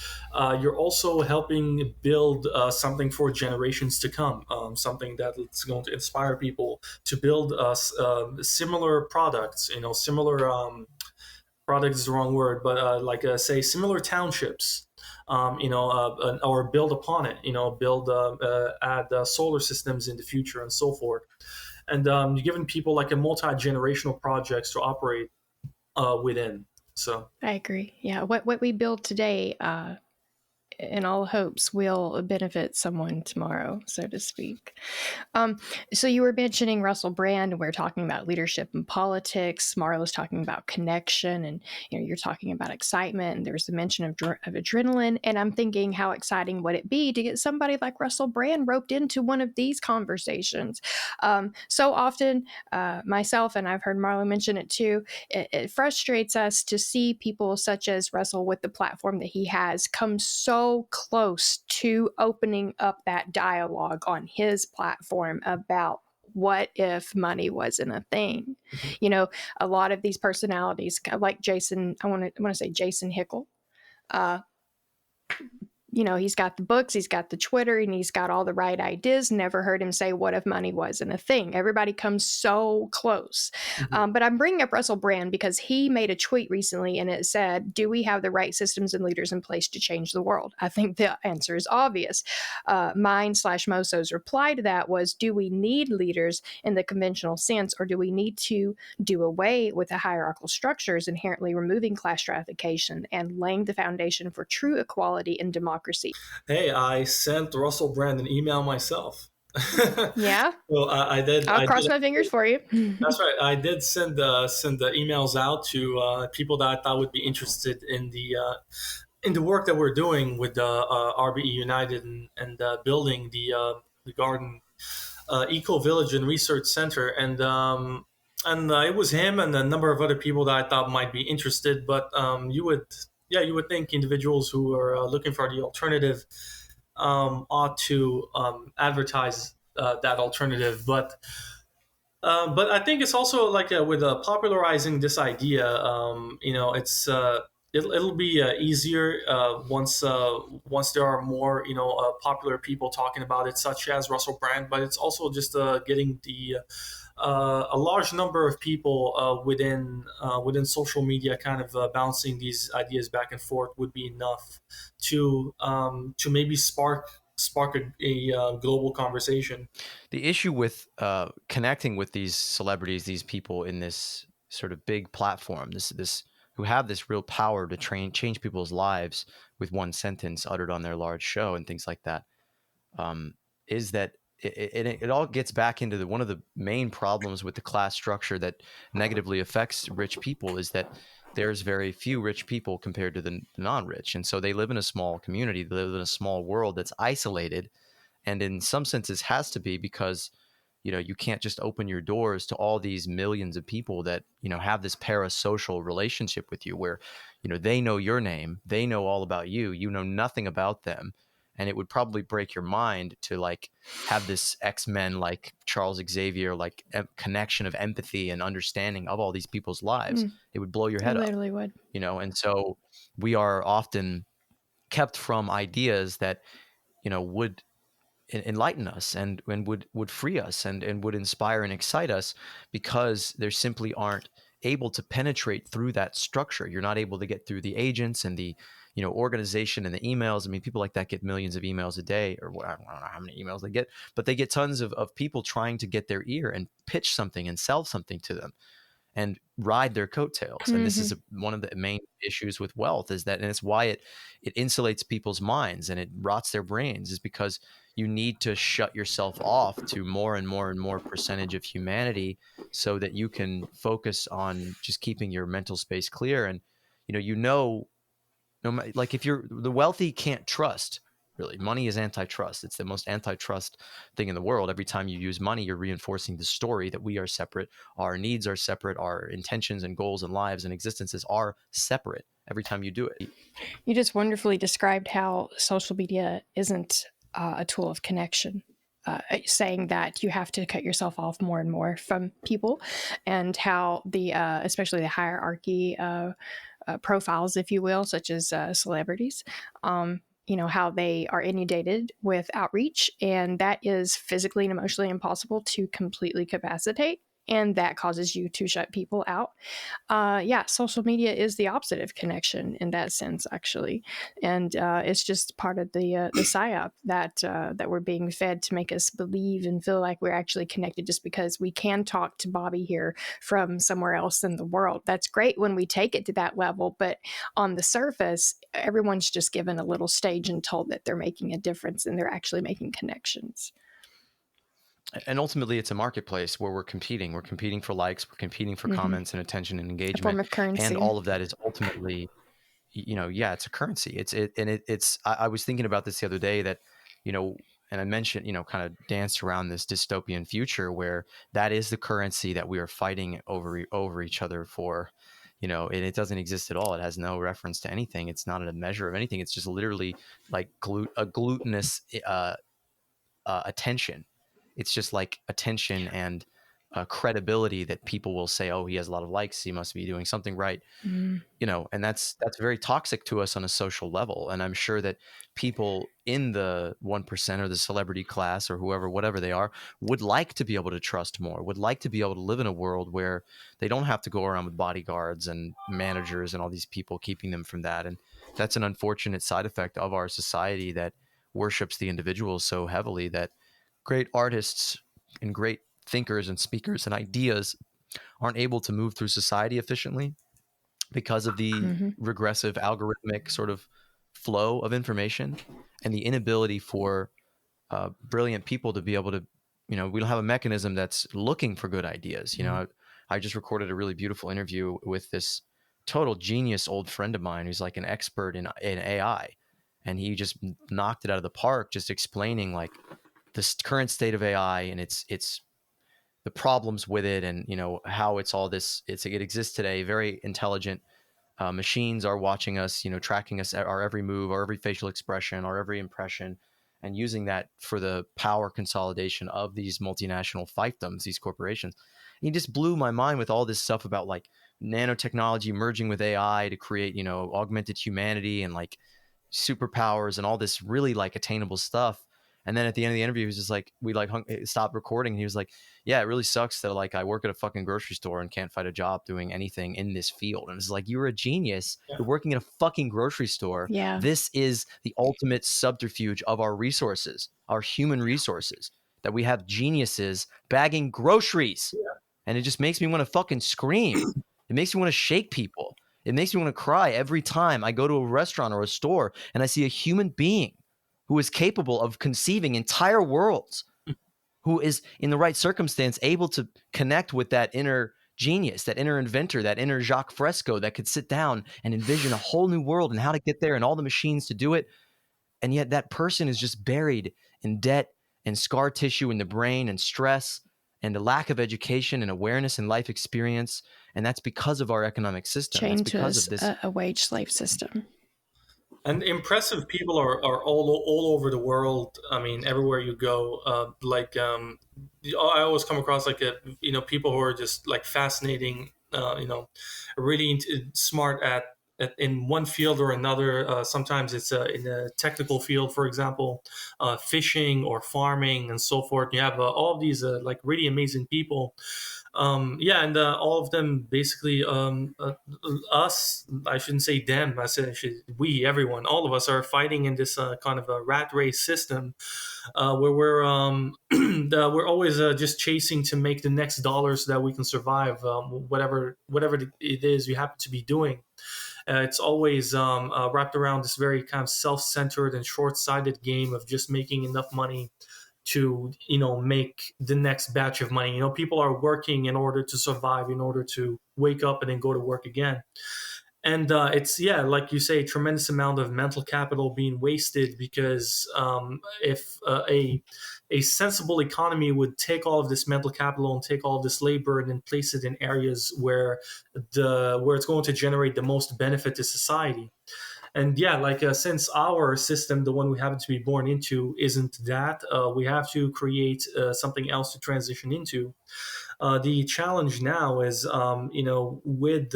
you're also helping build something for generations to come, something that's going to inspire people to build similar products, similar product is the wrong word, but say similar townships, or build upon it, add solar systems in the future and so forth. And you're giving people like a multi-generational projects to operate within. So I agree. Yeah, what we build today, in all hopes, will benefit someone tomorrow, so to speak. So you were mentioning Russell Brand, and we are talking about leadership and politics. Marlo's talking about connection, and you're talking about excitement. And there's the mention of adrenaline. And I'm thinking, how exciting would it be to get somebody like Russell Brand roped into one of these conversations? So often, myself, and I've heard Marlo mention it too, it frustrates us to see people such as Russell, with the platform that he has, come so close to opening up that dialogue on his platform about what if money wasn't a thing. A lot of these personalities, like Jason, I want to say Jason Hickel, he's got the books, he's got the Twitter, and he's got all the right ideas. Never heard him say, what if money wasn't a thing? Everybody comes so close. Mm-hmm. But I'm bringing up Russell Brand because he made a tweet recently, and it said, do we have the right systems and leaders in place to change the world? I think the answer is obvious. Mine/Moso's reply to that was, do we need leaders in the conventional sense, or do we need to do away with the hierarchical structures, inherently removing class stratification and laying the foundation for true equality and democracy? Hey, I sent Russell Brand an email myself. Yeah. So I did. I'll cross my fingers for you. That's right. I did send the emails out to people that I thought would be interested in the work that we're doing with RBE United and building the Garden Eco Village and Research Center, and it was him and a number of other people that I thought might be interested. But you would think individuals who are looking for the alternative ought to advertise that alternative. But I think it's also like with popularizing this idea, it'll be easier once there are more popular people talking about it, such as Russell Brand. But it's also just getting a large number of people within social media kind of bouncing these ideas back and forth would be enough to maybe spark a global conversation. The issue with connecting with these celebrities, these people in this sort of big platform, this who have this real power to change people's lives with one sentence uttered on their large show and things like that, is that it all gets back into one of the main problems with the class structure that negatively affects rich people is that there's very few rich people compared to the non-rich. And so they live in a small community, they live in a small world that's isolated, and in some senses has to be, because you can't just open your doors to all these millions of people that have this parasocial relationship with you where they know your name, they know all about you, you know nothing about them. And it would probably break your mind to like have this X-Men like Charles Xavier like connection of empathy and understanding of all these people's lives. It would blow your head up. It literally would. And so we are often kept from ideas that would enlighten us and would free us and would inspire and excite us, because there simply aren't able to penetrate through that structure. You're not able to get through the agents and the organization and the emails. I mean, people like that get millions of emails a day, or I don't know how many emails they get, but they get tons of people trying to get their ear and pitch something and sell something to them. and ride their coattails. And this is one of the main issues with wealth, is that, and it's why it insulates people's minds and it rots their brains, is because you need to shut yourself off to more and more and more percentage of humanity so that you can focus on just keeping your mental space clear. And, no, like if the wealthy can't trust, really. Money is antitrust. It's the most antitrust thing in the world. Every time you use money, you're reinforcing the story that we are separate. Our needs are separate. Our intentions and goals and lives and existences are separate every time you do it. You just wonderfully described how social media isn't a tool of connection. Saying that you have to cut yourself off more and more from people, and how especially the hierarchy profiles, if you will, such as celebrities, how they are inundated with outreach, and that is physically and emotionally impossible to completely capacitate. And that causes you to shut people out. Social media is the opposite of connection in that sense, actually. And it's just part of the psyop that we're being fed to make us believe and feel like we're actually connected just because we can talk to Bobby here from somewhere else in the world. That's great when we take it to that level. But on the surface, everyone's just given a little stage and told that they're making a difference and they're actually making connections. And ultimately, it's a marketplace where we're competing. We're competing for likes. We're competing for comments and attention and engagement. A form of currency. And all of that is ultimately, it's a currency. It's. I was thinking about this the other day that, and I mentioned, kind of danced around this dystopian future where that is the currency that we are fighting over each other for, and it doesn't exist at all. It has no reference to anything. It's not a measure of anything. It's just literally like a glutinous attention. It's just like attention and credibility that people will say, oh, he has a lot of likes, he must be doing something right. And that's very toxic to us on a social level. And I'm sure that people in the 1% or the celebrity class or whatever they are, would like to be able to trust more, would like to be able to live in a world where they don't have to go around with bodyguards and managers and all these people keeping them from that. And that's an unfortunate side effect of our society that worships the individual so heavily that great artists and great thinkers and speakers and ideas aren't able to move through society efficiently because of the regressive algorithmic sort of flow of information and the inability for brilliant people to be able to, we don't have a mechanism that's looking for good ideas. I just recorded a really beautiful interview with this total genius old friend of mine who's like an expert in AI, and he just knocked it out of the park, just explaining like the current state of AI and it's the problems with it, and how it's all this. It exists today. Very intelligent machines are watching us, tracking us, our every move, our every facial expression, our every impression, and using that for the power consolidation of these multinational fiefdoms, these corporations. And he just blew my mind with all this stuff about like nanotechnology merging with AI to create, augmented humanity and like superpowers and all this really like attainable stuff. And then at the end of the interview, he was just like, we like stopped recording. And he was like, yeah, it really sucks that like I work at a fucking grocery store and can't find a job doing anything in this field. And it's like, you're a genius. Yeah. You're working at a fucking grocery store. Yeah. This is the ultimate subterfuge of our resources, our human resources, that we have geniuses bagging groceries. Yeah. And it just makes me want to fucking scream. It makes me want to shake people. It makes me want to cry every time I go to a restaurant or a store and I see a human being who is capable of conceiving entire worlds, who is in the right circumstance able to connect with that inner genius, that inner inventor, that inner Jacques Fresco that could sit down and envision a whole new world and how to get there and all the machines to do it. And yet that person is just buried in debt and scar tissue in the brain and stress and a lack of education and awareness and life experience. And that's because of our economic system. Chained that's because to of this a wage slave system. And impressive people are all over the world. I mean, everywhere you go, I always come across people who are just like fascinating, really smart at in one field or another. Sometimes it's in a technical field, for example, fishing or farming and so forth. You have all of these like really amazing people. Yeah, and all of them basically, us, I shouldn't say them, I said we, everyone, all of us are fighting in this kind of a rat race system, where we're always just chasing to make the next dollar so that we can survive, whatever it is you happen to be doing. It's always wrapped around this very kind of self-centered and short-sighted game of just making enough money to make the next batch of money. People are working in order to survive, in order to wake up and then go to work again. And it's, yeah, like you say, a tremendous amount of mental capital being wasted, because if a sensible economy would take all of this mental capital and take all of this labor and then place it in areas where it's going to generate the most benefit to society. And yeah, like since our system, the one we happen to be born into, isn't that, we have to create something else to transition into. The challenge now is, with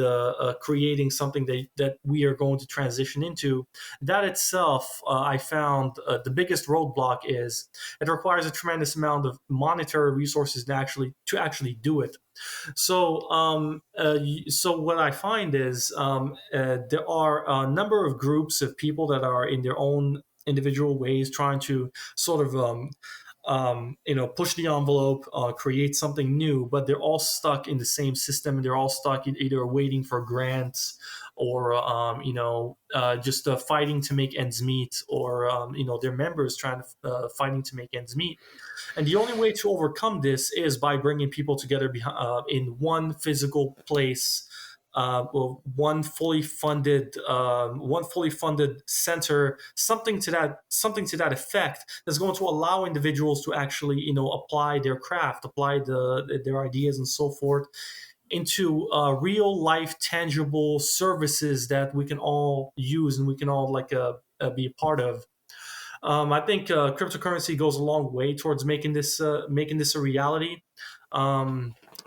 creating something that we are going to transition into, that itself, I found the biggest roadblock is it requires a tremendous amount of monetary resources to actually do it. So what I find is, there are a number of groups of people that are in their own individual ways trying to sort of push the envelope, create something new, but they're all stuck in the same system. They're all stuck in either waiting for grants or just fighting to make ends meet, or their members trying to fighting to make ends meet. And the only way to overcome this is by bringing people together in one physical place, one fully funded center, something to that effect, that's going to allow individuals to actually apply their craft, apply their ideas and so forth into real life tangible services that we can all use and we can all be a part of. I think cryptocurrency goes a long way towards making this a reality.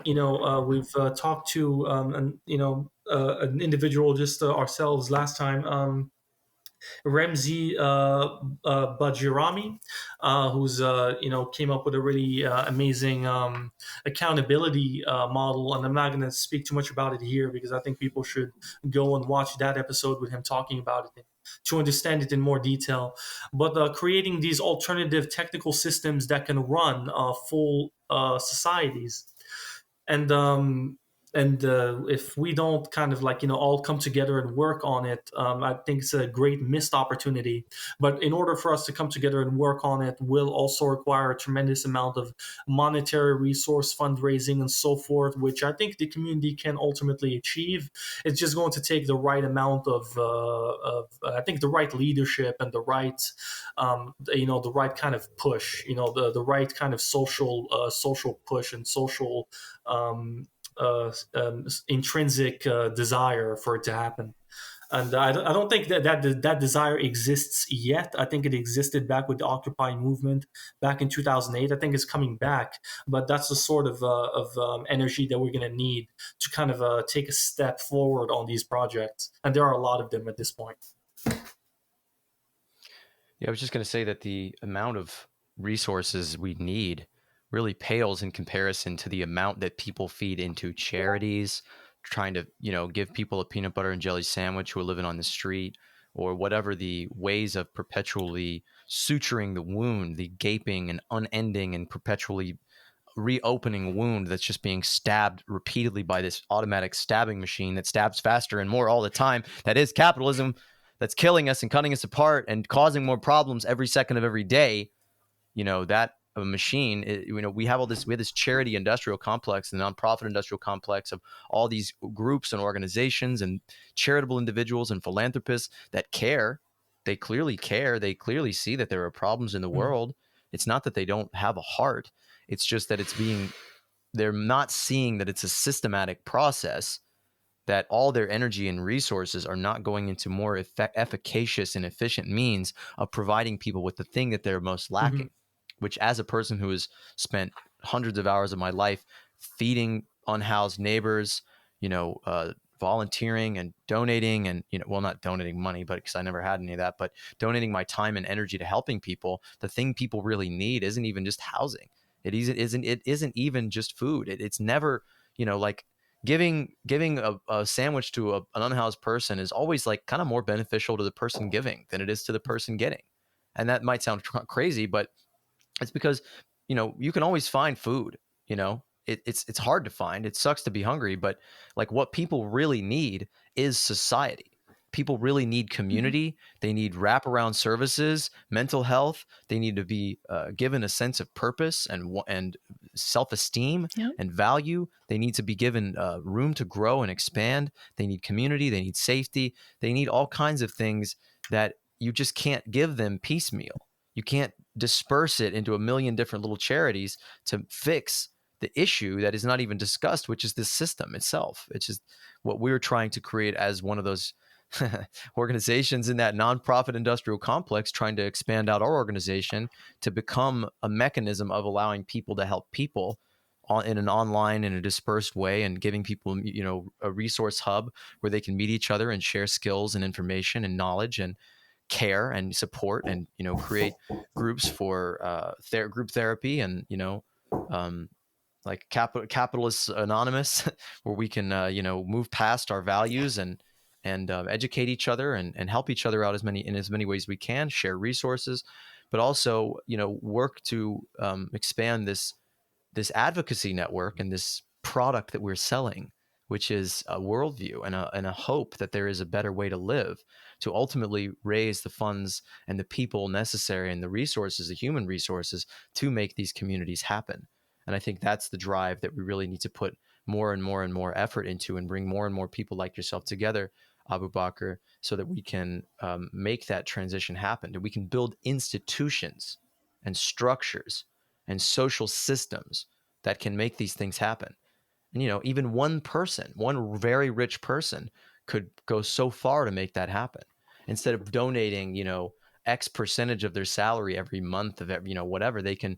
We've talked to an individual, just ourselves last time, Ramzi Bajirami, who's came up with a really amazing accountability model. And I'm not going to speak too much about it here, because I think people should go and watch that episode with him talking about it to understand it in more detail. But creating these alternative technical systems that can run full societies. And if we don't kind of all come together and work on it, I think it's a great missed opportunity. But in order for us to come together and work on it will also require a tremendous amount of monetary resource, fundraising, and so forth, which I think the community can ultimately achieve. It's just going to take the right amount of I think the right leadership and the right the right kind of push, the right kind of social push and social intrinsic desire for it to happen. And I don't think that desire exists yet. I think it existed back with the Occupy movement back in 2008. I think it's coming back, but that's the sort of energy that we're going to need to kind of take a step forward on these projects. And there are a lot of them at this point. Yeah, I was just going to say that the amount of resources we need really pales in comparison to the amount that people feed into charities, trying to, give people a peanut butter and jelly sandwich who are living on the street, or whatever the ways of perpetually suturing the wound, the gaping and unending and perpetually reopening wound that's just being stabbed repeatedly by this automatic stabbing machine that stabs faster and more all the time. That is capitalism, that's killing us and cutting us apart and causing more problems every second of every day. That a machine, we have this charity industrial complex, the nonprofit industrial complex of all these groups and organizations and charitable individuals and philanthropists that care. They clearly care. They clearly see that there are problems in the world. It's not that they don't have a heart. It's just that they're not seeing that it's a systematic process, that all their energy and resources are not going into more efficacious and efficient means of providing people with the thing that they're most lacking. Which, as a person who has spent hundreds of hours of my life feeding unhoused neighbors, volunteering and donating and, not donating money, but because I never had any of that, but donating my time and energy to helping people, the thing people really need isn't even just housing. It isn't even just food. It's never like giving a sandwich to an unhoused person is always like kind of more beneficial to the person giving than it is to the person getting. And that might sound crazy, but it's because, you can always find food. It's hard to find. It sucks to be hungry, but like what people really need is society. People really need community. They need wraparound services, mental health. They need to be given a sense of purpose and self-esteem Yep. and value. They need to be given room to grow and expand. They need community. They need safety. They need all kinds of things that you just can't give them piecemeal. You can't disperse it into a million different little charities to fix the issue that is not even discussed, which is the system itself. It's just what we're trying to create as one of those organizations in that nonprofit industrial complex, trying to expand out our organization to become a mechanism of allowing people to help people in an online, in a dispersed way, and giving people, a resource hub where they can meet each other and share skills and information and knowledge and care and support, and create groups for group therapy, and like Capitalists Anonymous, where we can move past our values and educate each other and help each other out in as many ways we can, share resources, but also work to expand this advocacy network and this product that we're selling, which is a worldview and a hope that there is a better way to live, to ultimately raise the funds and the people necessary and the resources, the human resources, to make these communities happen. And I think that's the drive that we really need to put more and more and more effort into, and bring more and more people like yourself together, Aboubakre, so that we can make that transition happen. And we can build institutions and structures and social systems that can make these things happen. And, even one very rich person could go so far to make that happen. Instead of donating, X percentage of their salary every month of whatever, they can,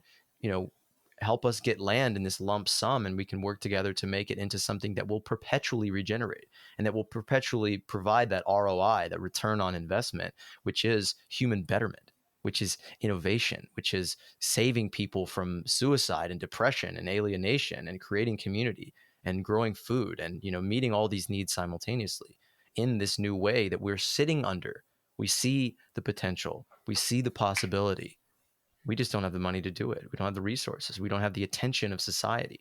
help us get land in this lump sum, and we can work together to make it into something that will perpetually regenerate and that will perpetually provide that ROI, that return on investment, which is human betterment, which is innovation, which is saving people from suicide and depression and alienation, and creating community and growing food, and meeting all these needs simultaneously in this new way that we're sitting under. We see the potential, we see the possibility. We just don't have the money to do it. We don't have the resources. We don't have the attention of society.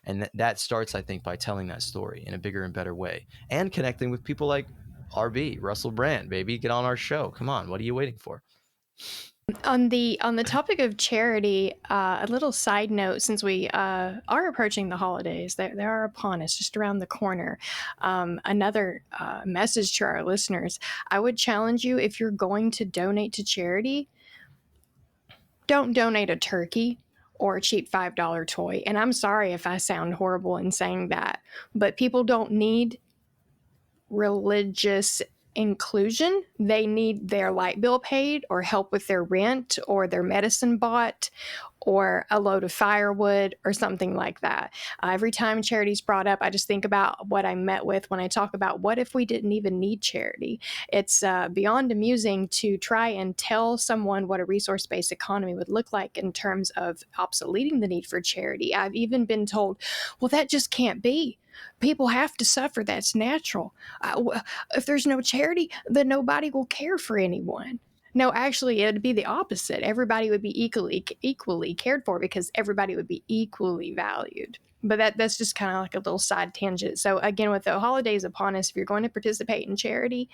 And that starts, I think, by telling that story in a bigger and better way, and connecting with people like RB, Russell Brand, baby. Get on our show. Come on. What are you waiting for? On the topic of charity, a little side note: since we are approaching the holidays, they are upon us, just around the corner. Another message to our listeners: I would challenge you, if you're going to donate to charity, don't donate a turkey or a cheap $5 toy. And I'm sorry if I sound horrible in saying that, but people don't need religious inclusion. They need their light bill paid, or help with their rent, or their medicine bought, or a load of firewood, or something like that. Every time charity's brought up, I just think about what I met with when I talk about, what if we didn't even need charity? It's beyond amusing to try and tell someone what a resource-based economy would look like in terms of obsoleting the need for charity. I've even been told, well, that just can't be. People have to suffer. That's natural. If there's no charity, then nobody will care for anyone. No, actually, it'd be the opposite. Everybody would be equally cared for, because everybody would be equally valued. But that's just kind of like a little side tangent. So again, with the holidays upon us, if you're going to participate in charity,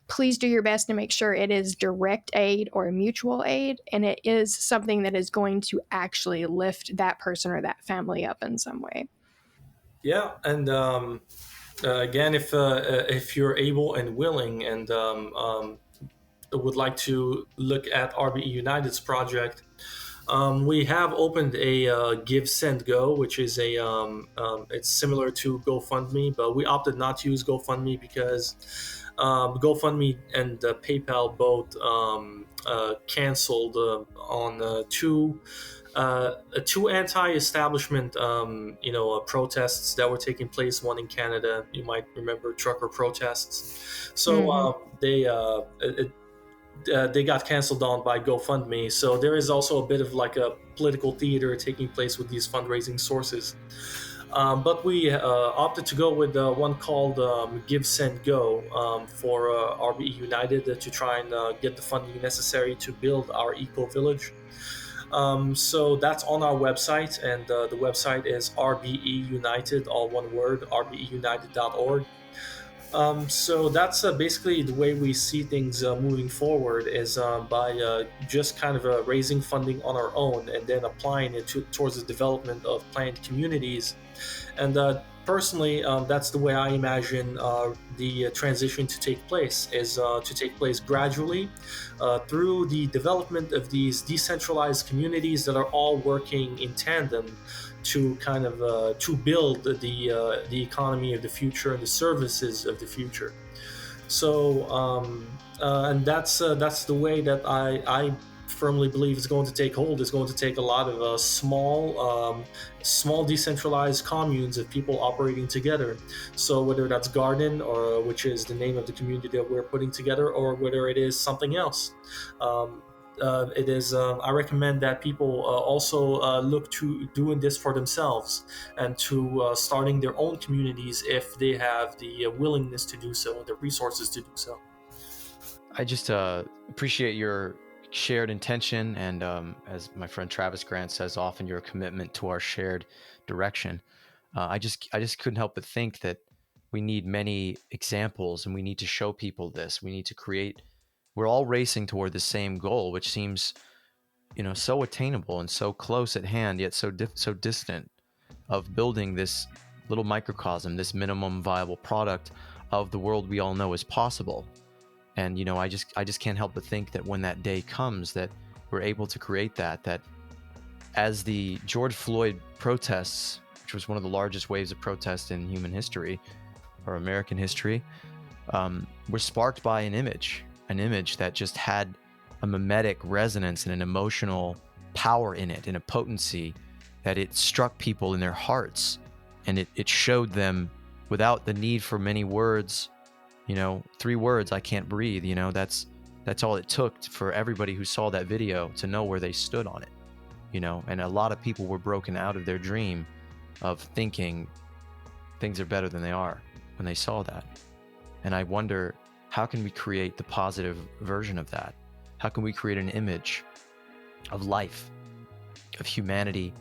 please do your best to make sure it is direct aid or mutual aid, and it is something that is going to actually lift that person or that family up in some way. Yeah, and again, if you're able and willing, and would like to look at RBE United's project, we have opened a Give Send Go, which is it's similar to GoFundMe, but we opted not to use GoFundMe because GoFundMe and PayPal both canceled on two anti-establishment protests that were taking place. One in Canada, you might remember, trucker protests. So they got canceled on by GoFundMe. So there is also a bit of like a political theater taking place with these fundraising sources. But we opted to go with one called Give, Send, Go for RBE United to try and get the funding necessary to build our eco village. So that's on our website, and the website is RBE United, all one word, rbeunited.org. So that's basically the way we see things moving forward is by just kind of raising funding on our own and then applying it towards the development of planned communities. And personally, that's the way I imagine the transition to take place, is to take place gradually through the development of these decentralized communities that are all working in tandem to kind of to build the economy of the future and the services of the future. So and that's the way that I firmly believe is going to take hold. Is going to take a lot of small decentralized communes of people operating together. So whether that's Garden, or which is the name of the community that we're putting together, or whether it is something else. It is. I recommend that people also look to doing this for themselves and to starting their own communities if they have the willingness to do so and the resources to do so. I just appreciate your shared intention, and as my friend Travis Grant says often, your commitment to our shared direction. I just couldn't help but think that we need many examples, and we need to show people this. We need to create. We're all racing toward the same goal, which seems, so attainable and so close at hand, yet so distant, of building this little microcosm, this minimum viable product of the world we all know is possible. And I just can't help but think that when that day comes, that we're able to create that as the George Floyd protests, which was one of the largest waves of protest in human history or American history, were sparked by an image that just had a mimetic resonance and an emotional power in it, and a potency that it struck people in their hearts, and it showed them without the need for many words. 3 words, I can't breathe, that's all it took for everybody who saw that video to know where they stood on it, and a lot of people were broken out of their dream of thinking things are better than they are when they saw that. And I wonder, how can we create the positive version of that? How can we create an image of life, of humanity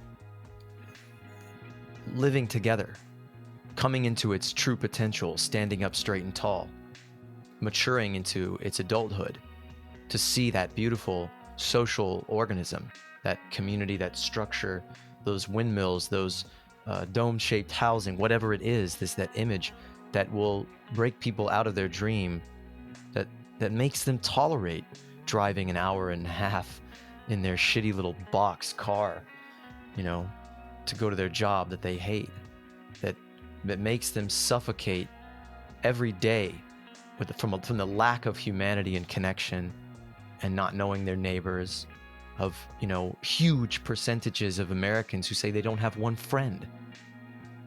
living together, coming into its true potential, standing up straight and tall, maturing into its adulthood, to see that beautiful social organism, that community, that structure, those windmills, those dome-shaped housing, whatever it is, that image that will break people out of their dream, that makes them tolerate driving an hour and a half in their shitty little box car, to go to their job that they hate, that makes them suffocate every day from the lack of humanity and connection, and not knowing their neighbors, of huge percentages of Americans who say they don't have one friend.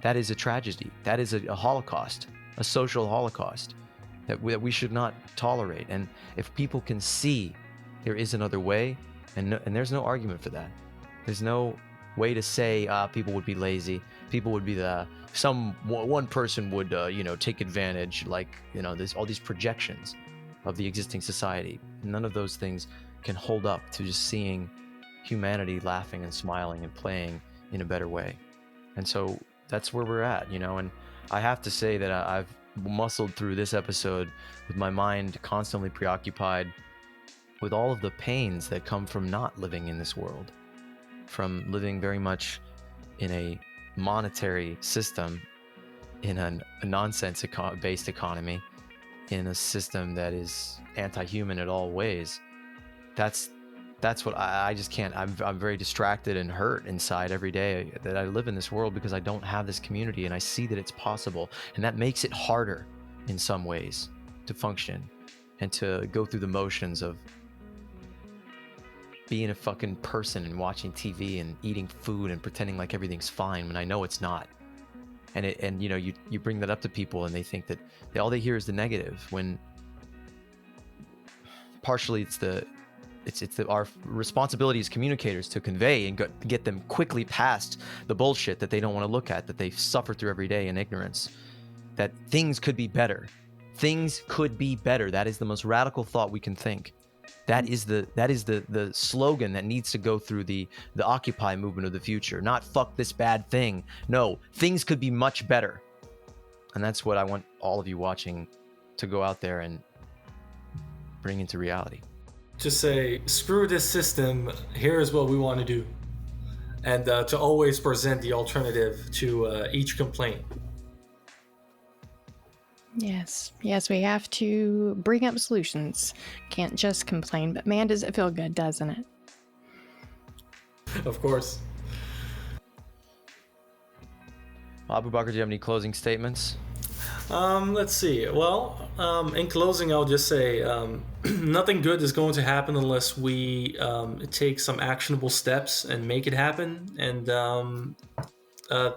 That is a tragedy. That is a Holocaust, a social Holocaust that we should not tolerate. And if people can see there is another way, and there's no argument for that. There's no way to say people would be lazy. People would be one person would take advantage, like there's all these projections of the existing society. None of those things can hold up to just seeing humanity laughing and smiling and playing in a better way. And so that's where we're at, and I have to say that I've muscled through this episode with my mind constantly preoccupied with all of the pains that come from not living in this world, from living very much in a monetary system, in a nonsense-based economy, in a system that is anti-human in all ways. That's what I just can't. I'm very distracted and hurt inside every day that I live in this world, because I don't have this community, and I see that it's possible, and that makes it harder in some ways to function and to go through the motions of being a fucking person and watching TV and eating food and pretending like everything's fine when I know it's not. And you bring that up to people, and they think that all they hear is the negative, when partially it's the Our responsibility as communicators to convey and get them quickly past the bullshit that they don't want to look at, that they suffer through every day in ignorance. That things could be better. Things could be better. That is the most radical thought we can think. That is the slogan that needs to go through the Occupy movement of the future. Not fuck this bad thing. No, things could be much better. And that's what I want all of you watching to go out there and bring into reality. Just say, screw this system, here is what we want to do. And to always present the alternative to each complaint. Yes, we have to bring up solutions. Can't just complain, but man, does it feel good, doesn't it? Of course. Aboubakre, do you have any closing statements? Let's see. Well, in closing, I'll just say nothing good is going to happen unless we take some actionable steps and make it happen. And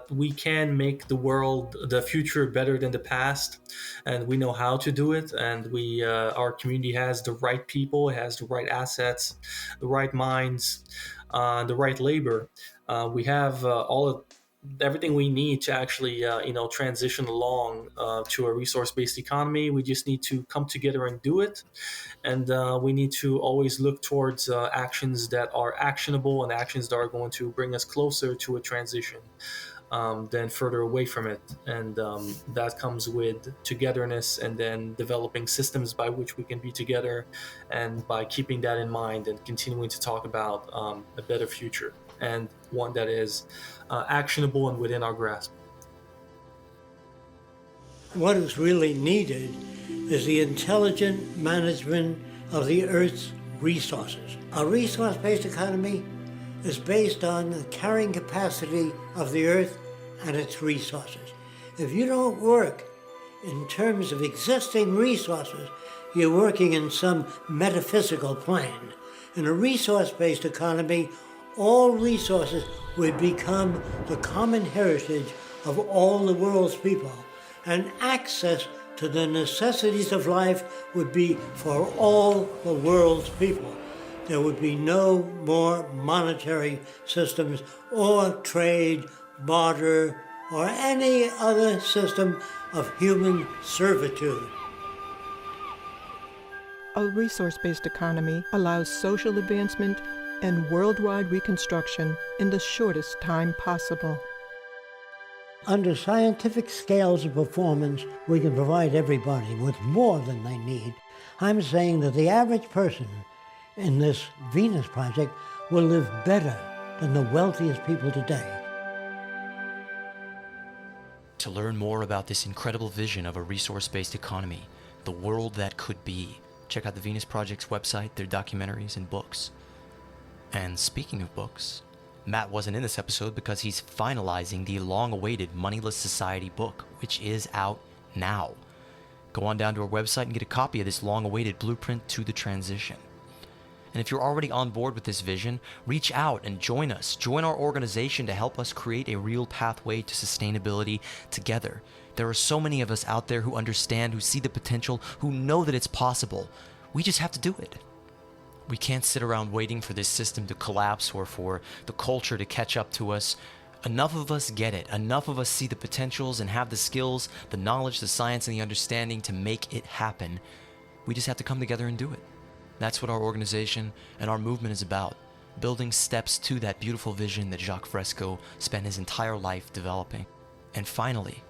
we can make the future better than the past, and we know how to do it. And our community has the right people, it has the right assets, the right minds, the right labor. We have everything we need to actually transition along to a resource-based economy. We just need to come together and do it, and we need to always look towards actions that are actionable and actions that are going to bring us closer to a transition than further away from it. And that comes with togetherness, and then developing systems by which we can be together, and by keeping that in mind and continuing to talk about a better future, and one that is actionable and within our grasp. What is really needed is the intelligent management of the Earth's resources. A resource-based economy is based on the carrying capacity of the Earth and its resources. If you don't work in terms of existing resources, you're working in some metaphysical plane. In a resource-based economy, all resources would become the common heritage of all the world's people, and access to the necessities of life would be for all the world's people. There would be no more monetary systems or trade, barter, or any other system of human servitude. A resource-based economy allows social advancement and worldwide reconstruction in the shortest time possible. Under scientific scales of performance, we can provide everybody with more than they need. I'm saying that the average person in this Venus project will live better than the wealthiest people today. To learn more about this incredible vision of a resource-based economy, the world that could be, check out the Venus Project's website, their documentaries and books. And speaking of books, Matt wasn't in this episode because he's finalizing the long-awaited Moneyless Society book, which is out now. Go on down to our website and get a copy of this long-awaited blueprint to the transition. And if you're already on board with this vision, reach out and join us. Join our organization to help us create a real pathway to sustainability together. There are so many of us out there who understand, who see the potential, who know that it's possible. We just have to do it. We can't sit around waiting for this system to collapse or for the culture to catch up to us. Enough of us get it. Enough of us see the potentials and have the skills, the knowledge, the science, and the understanding to make it happen. We just have to come together and do it. That's what our organization and our movement is about. Building steps to that beautiful vision that Jacques Fresco spent his entire life developing. And finally,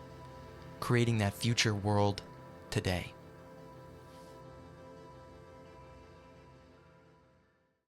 creating that future world today.